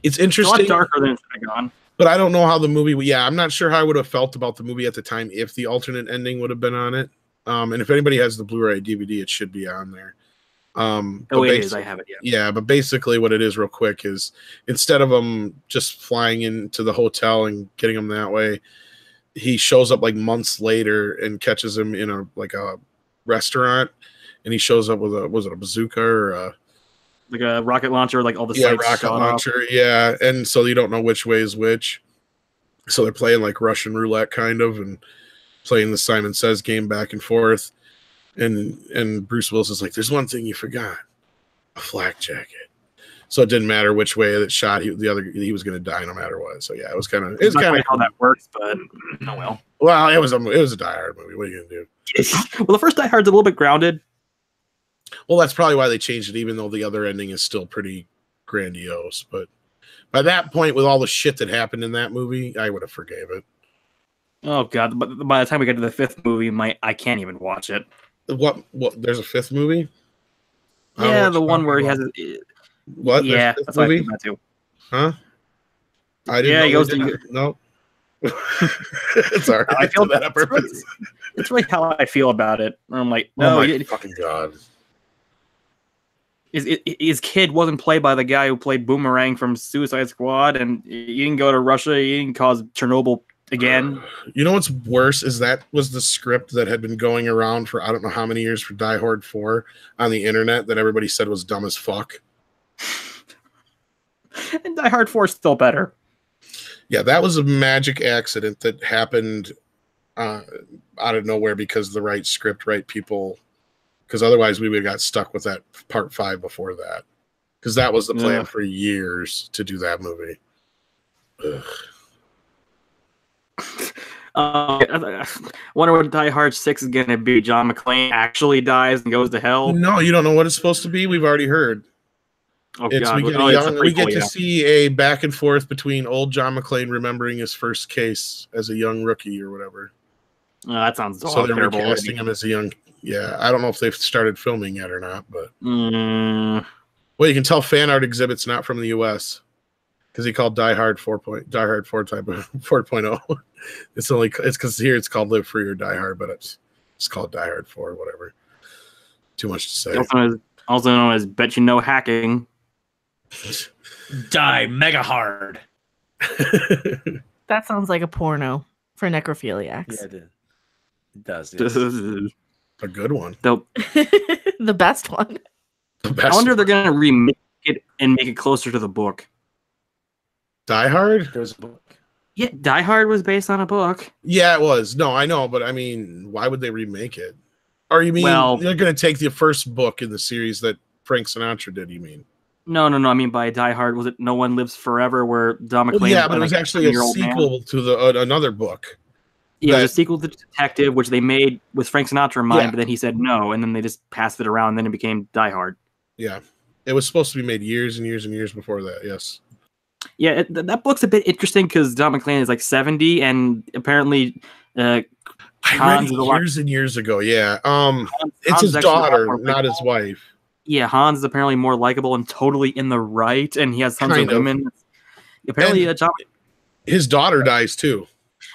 It's interesting. It's a lot darker than it's gone. But I don't know how the movie. Yeah, I'm not sure how I would have felt about the movie at the time if the alternate ending would have been on it. And if anybody has the Blu-ray DVD, it should be on there. It is. I have it. Yeah, but basically, what it is, real quick, is instead of him just flying into the hotel and getting him that way, he shows up like months later and catches him in a restaurant, and he shows up with a bazooka or like a rocket launcher, like all the rocket launcher, and so you don't know which way is which. So they're playing like Russian roulette kind of, and playing the Simon Says game back and forth. And Bruce Willis is like, "There's one thing you forgot, a flak jacket." So it didn't matter which way that shot, he was going to die no matter what. So yeah, it was kind of how that works, but oh well. Well, it was a Die Hard movie. What are you going to do? Well, the first Die Hard's a little bit grounded. Well, that's probably why they changed it, even though the other ending is still pretty grandiose. But by that point, with all the shit that happened in that movie, I would have forgave it. Oh God! But by the time we get to the 5th movie, I can't even watch it. What? There's a 5th movie? Yeah, the one where he has. What? Yeah, that's movie? What I too. Huh? I didn't. Yeah, he goes to. No. Sorry, I feel that on purpose. It's really how I feel about it. I'm like, no, my fucking God. His kid wasn't played by the guy who played Boomerang from Suicide Squad, and he didn't go to Russia. He didn't cause Chernobyl again. You know what's worse is that was the script that had been going around for I don't know how many years for Die Hard 4 on the internet that everybody said was dumb as fuck. And Die Hard 4 is still better. Yeah, that was a magic accident that happened out of nowhere because of the right script, right people. Because otherwise we would have got stuck with that part 5 before that. Because that was the plan for years to do that movie. I wonder what Die Hard 6 is going to be. John McClane actually dies and goes to hell? No, you don't know what it's supposed to be? We've already heard. Oh, God. We get to see a back and forth between old John McClane remembering his first case as a young rookie or whatever. That sounds so they're recasting him as a young. Yeah, I don't know if they've started filming yet or not, but well, you can tell fan art exhibit's not from the U.S. because he called Die Hard 4 type of 4.0. It's because here it's called Live Free or Die Hard, but it's called Die Hard 4 or whatever. Too much to say. Also known as Bet You Know Hacking. Die Mega Hard. That sounds like a porno for necrophiliacs. Yeah, it does. A good one. The best one. I wonder if they're going to remake it and make it closer to the book. Die Hard? There's a book. Yeah, Die Hard was based on a book. Yeah, it was. No, I know, but I mean, why would they remake it? Or you mean they're going to take the first book in the series that Frank Sinatra did, you mean? No. I mean, by Die Hard, was it No One Lives Forever, where Don McClane... yeah, but it was actually a sequel to another book. Yeah, it was a sequel to Detective, which they made with Frank Sinatra in mind, but then he said no, and then they just passed it around, and then it became Die Hard. Yeah. It was supposed to be made years and years and years before that, yes. Yeah, that book's a bit interesting because John McClane is like 70, and apparently, I read it years and years ago. Yeah, it's his daughter, not his wife. Yeah, Hans is apparently more likable and totally in the right, and he has tons of women. Apparently, his daughter dies too.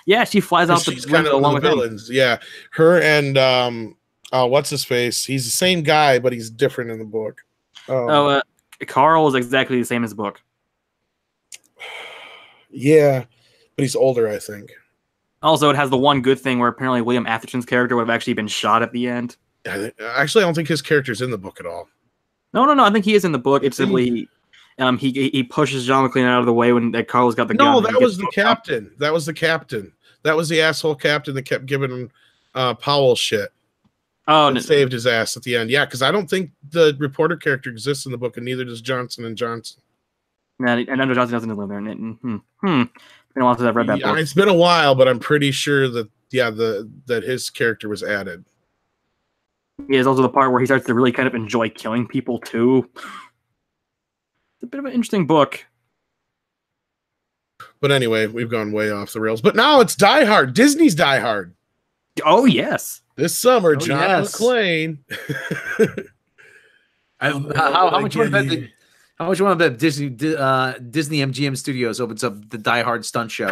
Yeah, she flies out the window along with villains. Yeah, her and what's his face? He's the same guy, but he's different in the book. Carl is exactly the same as the book. Yeah, but he's older, I think. Also, it has the one good thing where apparently William Atherton's character would have actually been shot at the end. Actually, I don't think his character's in the book at all. No. I think he is in the book. It's simply he pushes John McClane out of the way when Carl's got the gun. No, that was the captain. That was the captain. That was the asshole captain that kept giving Powell shit. Oh, and saved his ass at the end. Yeah, because I don't think the reporter character exists in the book, and neither does Johnson and Johnson. And Andrew Johnson doesn't live there. Been a while since I've read that book. It's been a while, but I'm pretty sure that that his character was added. There's also the part where he starts to really kind of enjoy killing people too. It's a bit of an interesting book. But anyway, we've gone way off the rails. But now it's Die Hard. Disney's Die Hard. Oh yes. This summer, John McClane. How much you want to bet? How much you want to bet Disney MGM Studios opens up the Die Hard stunt show?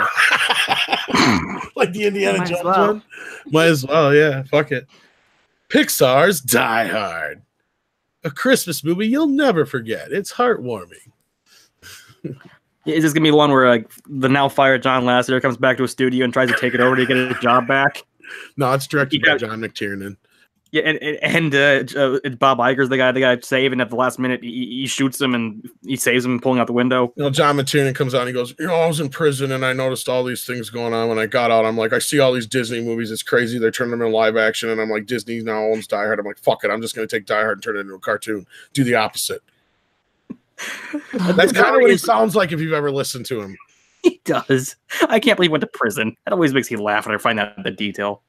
Like the Indiana Jones one? Might as well, yeah. Fuck it. Pixar's Die Hard. A Christmas movie you'll never forget. It's heartwarming. Is this going to be the one where the now fired John Lasseter comes back to a studio and tries to take it over to get his job back? No, it's directed by John McTiernan. Yeah, and Bob Iger's the guy saved, and at the last minute he shoots him and he saves him pulling out the window. John McTiernan comes out and he goes, I was in prison and I noticed all these things going on. When I got out, I'm like, I see all these Disney movies. It's crazy. They're turning them into live action. And I'm like, Disney now owns Die Hard. I'm like, fuck it. I'm just going to take Die Hard and turn it into a cartoon. Do the opposite. That's kind of what he sounds like if you've ever listened to him. He does. I can't believe he went to prison. That always makes me laugh when I find out the detail.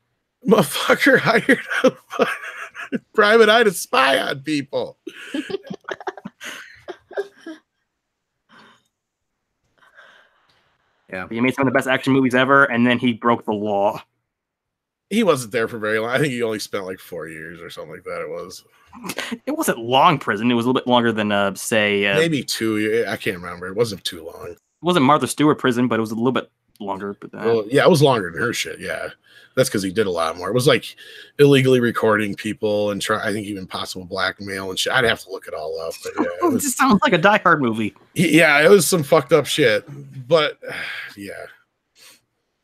Motherfucker hired a private eye to spy on people. Yeah, he made some of the best action movies ever, and then he broke the law. He wasn't there for very long. I think he only spent like 4 years or something like that. It wasn't long prison. It was a little bit longer than, say... maybe 2 years. I can't remember. It wasn't too long. It wasn't Martha Stewart prison, but it was a little bit longer. But well, yeah, it was longer than her shit, yeah. That's because he did a lot more. It was like illegally recording people and I think even possible blackmail and shit. I'd have to look it all up. But yeah, it just sounds like a Die Hard movie. Yeah, it was some fucked up shit. But yeah.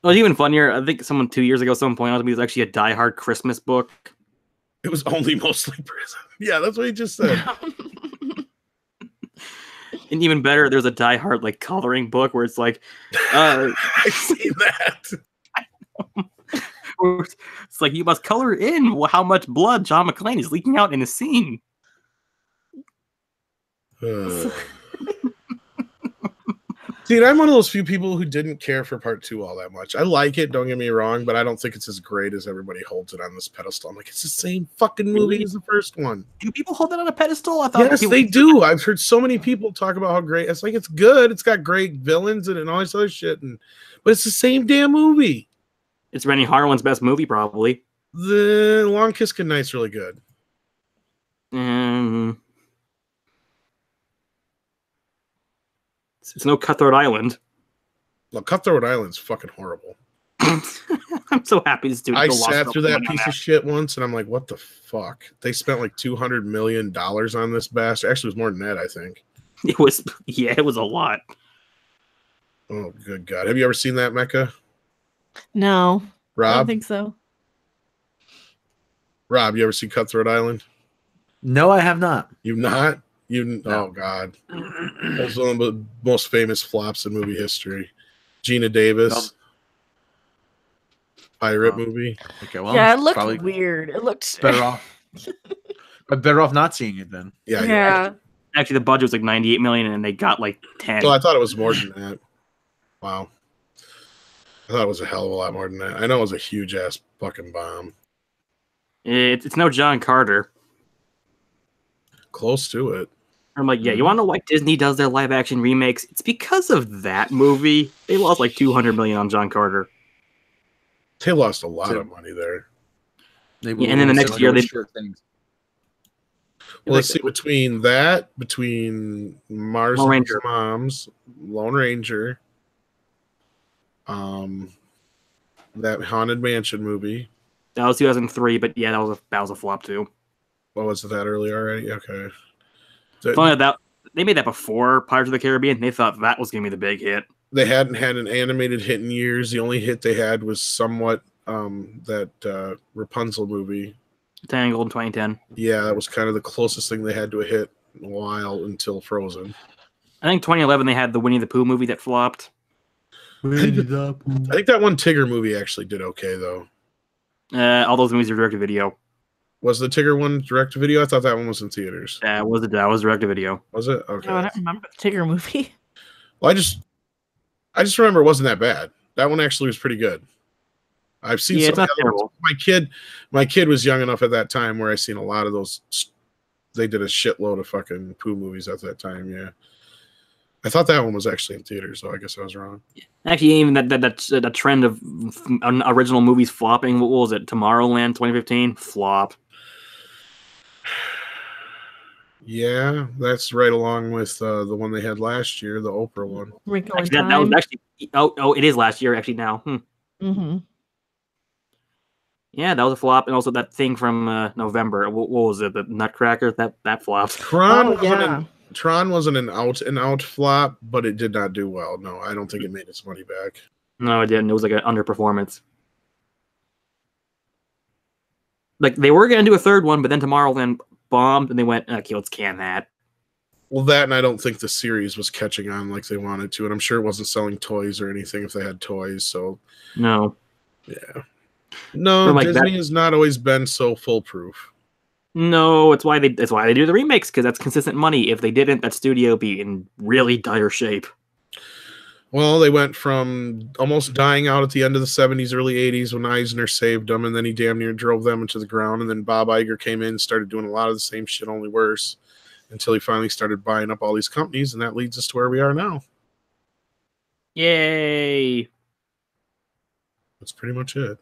Well, even funnier, I think 2 years ago, someone pointed out to me it was actually a Die Hard Christmas book. It was only mostly prison. Yeah, that's what he just said. And even better, there's a Die Hard like coloring book where it's like, I've seen that. It's like you must color in how much blood John McClane is leaking out in a scene. See, I'm one of those few people who didn't care for part 2 all that much. I like it, don't get me wrong, but I don't think it's as great as everybody holds it on this pedestal. I'm like, it's the same fucking movie as the first one. Do people hold it on a pedestal? I thought yes, they do. I've heard so many people talk about how great. It's like it's good. It's got great villains and all this other shit, but it's the same damn movie. It's Rennie Harlan's best movie, probably. The Long Kiss Goodnight's really good. It's no Cutthroat Island. Well, Cutthroat Island's fucking horrible. I'm so happy this dude. I sat through that piece of shit once, and I'm like, what the fuck? They spent like $200 million on this bastard. Actually, it was more than that, I think. It was a lot. Oh, good God. Have you ever seen that, Mecca? No. Rob? I don't think so. Rob, you ever seen Cutthroat Island? No, I have not. You've not? Oh, God. That's one of the most famous flops in movie history. Gina Davis. Pirate movie. Okay, well, yeah, it looked weird. It looked better off. But better off not seeing it then. Yeah. Actually, the budget was like $98 million, and they got like 10. So I thought it was more than that. Wow. I thought it was a hell of a lot more than that. I know it was a huge ass fucking bomb. It's no John Carter. Close to it. I'm like, yeah, you want to know why Disney does their live action remakes? It's because of that movie. They lost like $200 million on John Carter. They lost a lot of money there. Yeah, and then the next year they things. Well, let's see, between Mars and Moms, Lone Ranger, that Haunted Mansion movie. That was 2003, but yeah, that was a flop too. What was that early already? Okay. Funny that they made that before Pirates of the Caribbean. They thought that was going to be the big hit. They hadn't had an animated hit in years. The only hit they had was somewhat that Rapunzel movie. Tangled in 2010. Yeah, that was kind of the closest thing they had to a hit in a while until Frozen. I think 2011 they had the Winnie the Pooh movie that flopped. I think that one Tigger movie actually did okay though. All those movies are direct to video. Was the Tigger one direct to video? I thought that one was in theaters. That was direct to video. Was it? Okay. No, I don't remember the Tigger movie. Well, I just remember it wasn't that bad. That one actually was pretty good. I've seen some. It's not terrible. My kid was young enough at that time where I seen a lot of those. They did a shitload of fucking Pooh movies at that time. Yeah, I thought that one was actually in theaters, so I guess I was wrong. Actually, even that trend of original movies flopping. What was it? Tomorrowland 2015 flop. Yeah, that's right along with the one they had last year, the Oprah one. Actually, that was actually it is last year actually now. Mm-hmm. Yeah, that was a flop, and also that thing from November. What was it? The Nutcracker that flopped. Tron wasn't an out flop, but it did not do well. No, I don't think it made its money back. No, it didn't. It was like an underperformance. Like they were gonna do a third one, but then Tomorrowland bombed, and they went, "Okay, let's can that." Well, that, and I don't think the series was catching on like they wanted to, and I'm sure it wasn't selling toys or anything if they had toys. So no, yeah. No, like Disney has not always been so foolproof. No, it's why they do the remakes, because that's consistent money. If they didn't, that studio would be in really dire shape. Well, they went from almost dying out at the end of the 70s, early 80s when Eisner saved them, and then he damn near drove them into the ground, and then Bob Iger came in and started doing a lot of the same shit, only worse, until he finally started buying up all these companies, and that leads us to where we are now. Yay! That's pretty much it.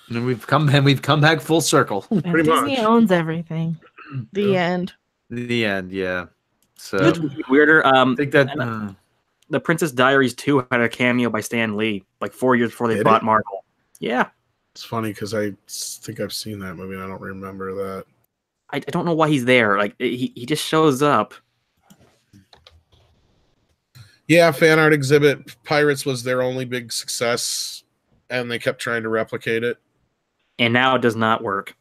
And we've come back full circle. Pretty Disney owns everything. The end. The end, yeah. So it's weirder. I think that the Princess Diaries 2 had a cameo by Stan Lee, like 4 years before they bought Marvel. Yeah. It's funny because I think I've seen that movie and I don't remember that. I don't know why he's there. Like he just shows up. Yeah, fan art exhibit. Pirates was their only big success, and they kept trying to replicate it. And now it does not work.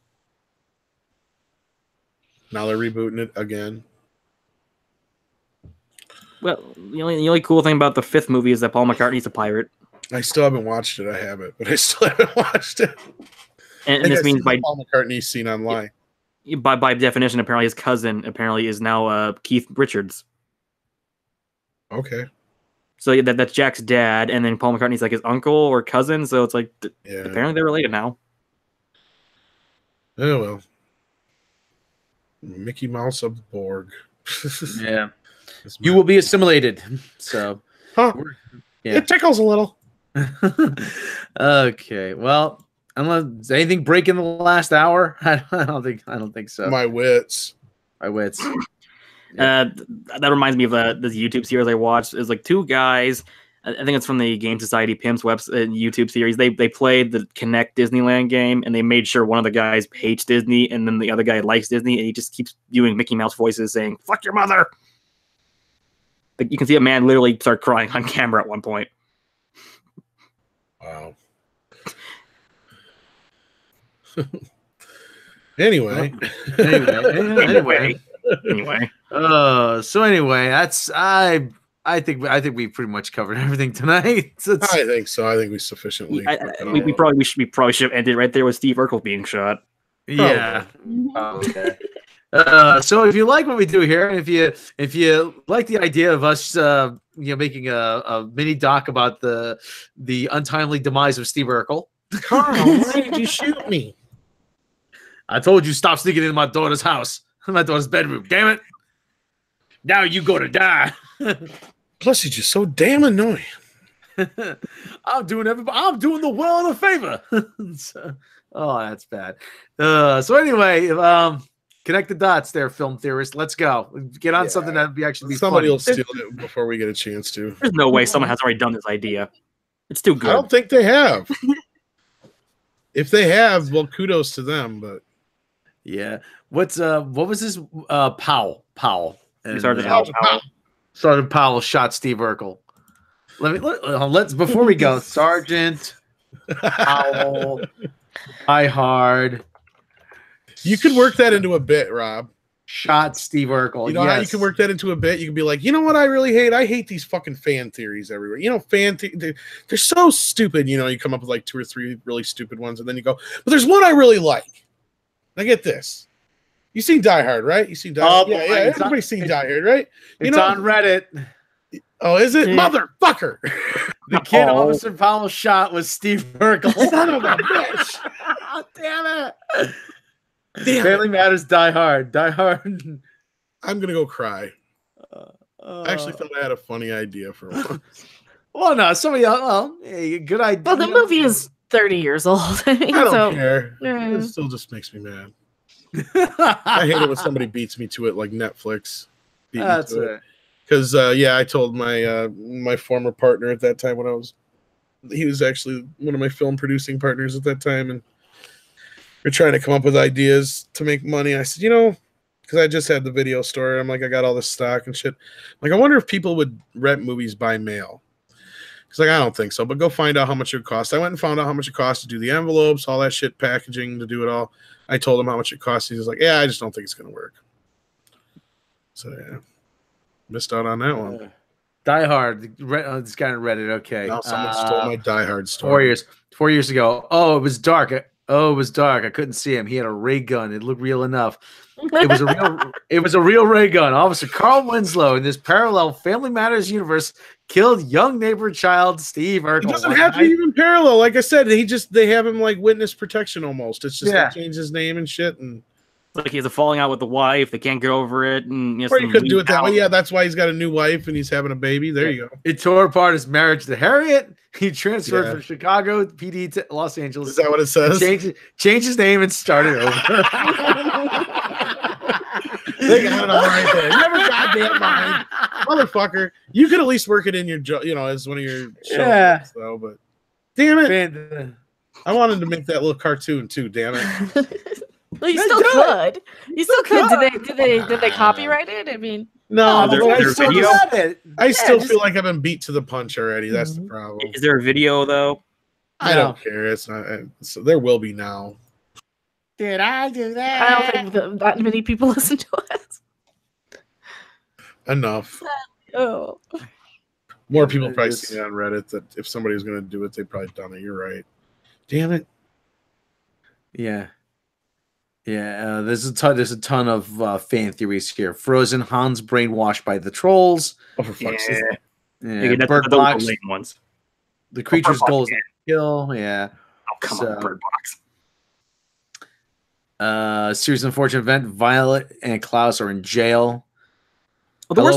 Now they're rebooting it again. Well, the only cool thing about the 5th movie is that Paul McCartney's a pirate. I still haven't watched it. I have it, but I still haven't watched it. And this means by Paul McCartney's seen online. By definition, apparently his cousin is now Keith Richards. Okay. So yeah, that's Jack's dad, and then Paul McCartney's like his uncle or cousin. So it's like apparently they're related now. Oh well. Mickey Mouse aboard. Yeah. You will be assimilated. So it tickles a little. Okay. Well, unless anything break in the last hour, I don't think so. My wits. That reminds me of this YouTube series I watched. It's like 2 guys. I think it's from the Game Society Pimps YouTube series. They played the Connect Disneyland game, and they made sure one of the guys hates Disney, and then the other guy likes Disney, and he just keeps doing Mickey Mouse voices saying, "Fuck your mother." Like you can see a man literally start crying on camera at one point. Wow. Anyway. So anyway, that's I think we pretty much covered everything tonight. I think so. I think we sufficiently. We probably should have ended right there with Steve Urkel being shot. Yeah. Okay. So if you like what we do here, and if you like the idea of us, making a mini doc about the untimely demise of Steve Urkel. Carl, why did you shoot me? I told you stop sneaking into my daughter's house, my daughter's bedroom. Damn it! Now you gonna die. Plus, he's just so damn annoying. I'm doing the world a favor. Oh, that's bad. So anyway, connect the dots there, film theorist. Let's go. Get on something that would be actually be somebody funny. will steal it before we get a chance to. There's no way someone has already done this idea. It's too good. I don't think they have. If they have, well, kudos to them. But yeah, what was this? Powell. And, Sergeant Powell shot Steve Urkel. Let's before we go, Sergeant Powell, Die Hard. You could work that into a bit, Rob. Shot Steve Urkel. You know how you can work that into a bit? You can be like, you know what I really hate? I hate these fucking fan theories everywhere. You know, they're so stupid. You know, you come up with like 2 or 3 really stupid ones, and then you go, but there's one I really like. Now get this. You seen Die Hard, right? You seen Die Hard? Yeah, everybody's seen Die Hard, right? It's on Reddit. Oh, is it? Motherfucker. The kid Officer Powell shot was Steve Urkel. Son of a bitch. Damn it. Family Matters, Die Hard. Die Hard. I'm going to go cry. I actually thought I had a funny idea for one. Well, no, somebody else. Well, good idea. Well, the movie is 30 years old. I don't care. It still just makes me mad. I hate it when somebody beats me to it like Netflix. That's it. Because, I told my my former partner at that time he was actually one of my film producing partners at that time, and we're trying to come up with ideas to make money. I said, because I just had the video store. I'm like, I got all this stock and shit. Like, I wonder if people would rent movies by mail. He's like, I don't think so, but go find out how much it would cost. I went and found out how much it cost to do the envelopes, all that shit, packaging, to do it all. I told him how much it cost. He was like, yeah, I just don't think it's going to work. So, yeah. Missed out on that one. Die Hard. This guy on Reddit. Okay. Now someone stole my Die Hard story. 4 years ago. Oh, it was dark. I couldn't see him. He had a ray gun. It looked real enough. It was a real ray gun. Officer Carl Winslow in this parallel Family Matters universe killed young neighbor child Steve Urkel. It doesn't have to be even parallel. Like I said, they have him like witness protection almost. It's just they change his name and shit, and like he has a falling out with the wife. They can't get over it, and or you couldn't do it that way. Yeah, that's why he's got a new wife and he's having a baby. There you go. It tore apart his marriage to Harriet. He transferred from Chicago PD to Los Angeles. Is that what it says? Changed his name and started over. They got it all right there. Never goddamn mind, motherfucker. You could at least work it in your, as one of your shows, though. But damn it, I wanted to make that little cartoon too. Damn it. Well, you still could. You still could. Did they copyright it? I mean, no. I still feel like I've been beat to the punch already. That's the problem. Is there a video though? I don't care. It's not. So there will be now. Did I do that? I don't think that many people listen to us. Enough. Oh. More people probably see it on Reddit that if somebody was going to do it, they'd probably done it. You're right. Damn it. Yeah. Yeah. There's a ton of fan theories here. Frozen, Hans brainwashed by the trolls. Oh, for fuck's sake. Yeah. Bird Box. The creature's goal is to kill. Yeah. Oh, come on, Bird Box. Series of unfortunate event. Violet and Klaus are in jail. Well,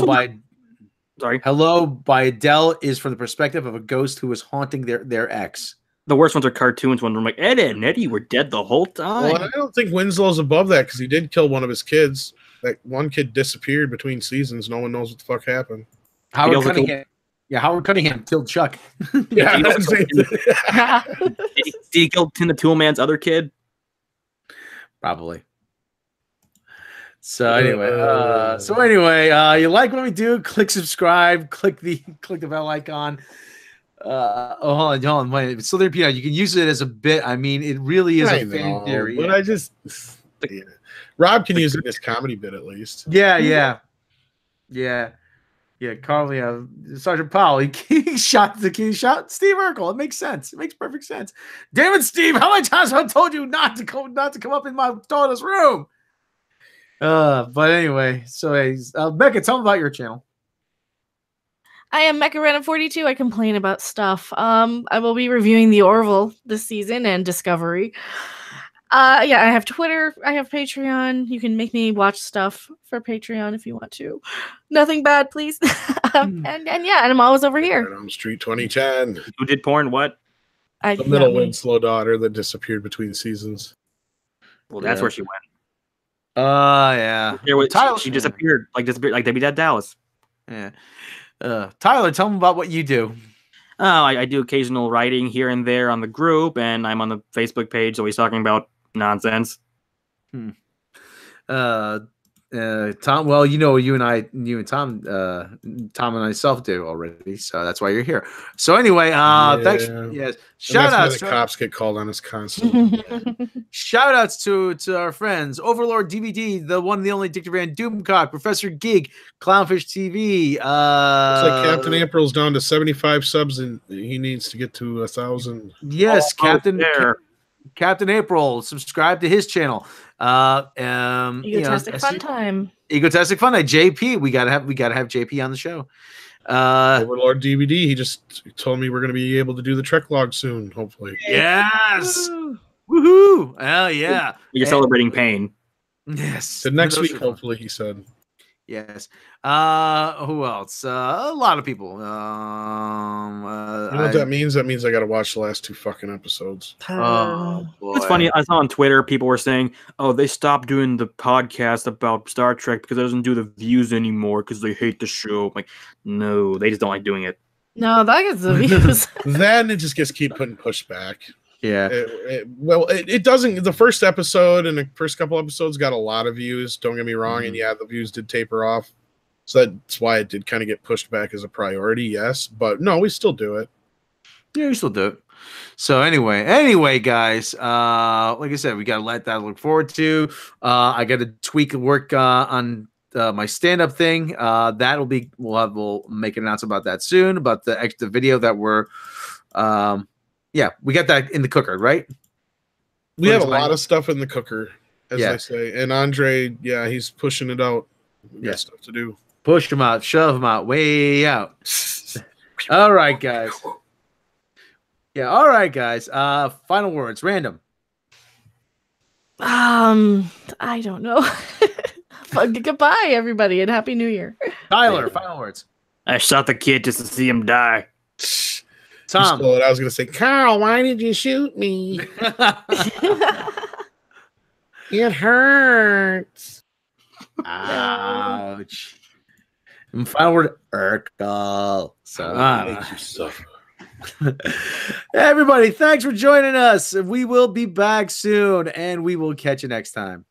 Hello by Adele is from the perspective of a ghost who is haunting their ex. The worst ones are cartoons when I'm like, Ed and Eddie were dead the whole time. Well, I don't think Winslow's above that because he did kill one of his kids. That one kid disappeared between seasons. No one knows what the fuck happened. Howard Cunningham killed Chuck. Yeah, did he kill Tim the Toolman's other kid? Probably. So anyway, you like what we do? Click subscribe. Click the bell icon. Hold on. Wait. So there, you can use it as a bit. I mean, it really is a fan theory. But I just, Rob can use it as comedy bit at least. Yeah. Carl, Sergeant Powell, he shot Steve Urkel. It makes sense. It makes perfect sense. Damn it, Steve! How many times have I told you not to come up in my daughter's room? But anyway, so Becca, tell them about your channel. I am Mecha Random 42. I complain about stuff. I will be reviewing The Orville this season and Discovery. Yeah, I have Twitter. I have Patreon. You can make me watch stuff for Patreon if you want to. Nothing bad, please. And I'm always over here. Right on Street 2010. Who did porn? What? The middle Winslow daughter that disappeared between seasons. Well, that's where she went. Yeah. She disappeared like Debbie Dead Dallas. Yeah. Tyler, tell them about what you do. Oh, I do occasional writing here and there on the group, and I'm on the Facebook page always talking about nonsense. Tom, well, you and Tom and myself do already, so that's why you're here. So anyway, thanks. Yes, shout outs. The cops get called on us constantly. Shout outs to our friends, Overlord DVD, the one and the only Dictor Van Doomcock, Professor Gig, Clownfish TV. Looks like Captain April's down to 75 subs, and he needs to get to 1,000. Yes, Captain April, subscribe to his channel. Egotastic Fun Time. Egotastic Fun Time. JP, we gotta have JP on the show. Overlord DVD. He just told me we're gonna be able to do the Trek log soon, hopefully. Yes. Woohoo! Hell yeah. You're celebrating pain. Yes. So next week, hopefully, he said. Yes. Who else? A lot of people. You know what that means? That means I got to watch the last 2 fucking episodes. Oh, boy. It's funny. I saw on Twitter people were saying, "Oh, they stopped doing the podcast about Star Trek because it doesn't do the views anymore because they hate the show." I'm like, no, they just don't like doing it. No, that gets the views. Then it just gets getting pushed back. Yeah. It doesn't. The first episode and the first couple episodes got a lot of views. Don't get me wrong, and the views did taper off. So that's why it did kind of get pushed back as a priority. Yes, but no, we still do it. Yeah, we still do it. So anyway, guys, like I said, we got to let that look forward to. I got to tweak and work on my stand-up thing. That'll be we'll make an announcement about that soon. About the extra video that we're we got that in the cooker, right? We have a lot of stuff in the cooker, as I say. And Andre, he's pushing it out. We got stuff to do. Push them out, shove them out, way out. All right, guys. Yeah, all right, guys. Final words, random. I don't know. Goodbye, everybody, and Happy New Year. Tyler, final words. I shot the kid just to see him die. Tom. I was going to say, Carl, why did you shoot me? It hurts. Ouch. And final word, Urkel. So, makes you suffer. Everybody, thanks for joining us. We will be back soon, and we will catch you next time.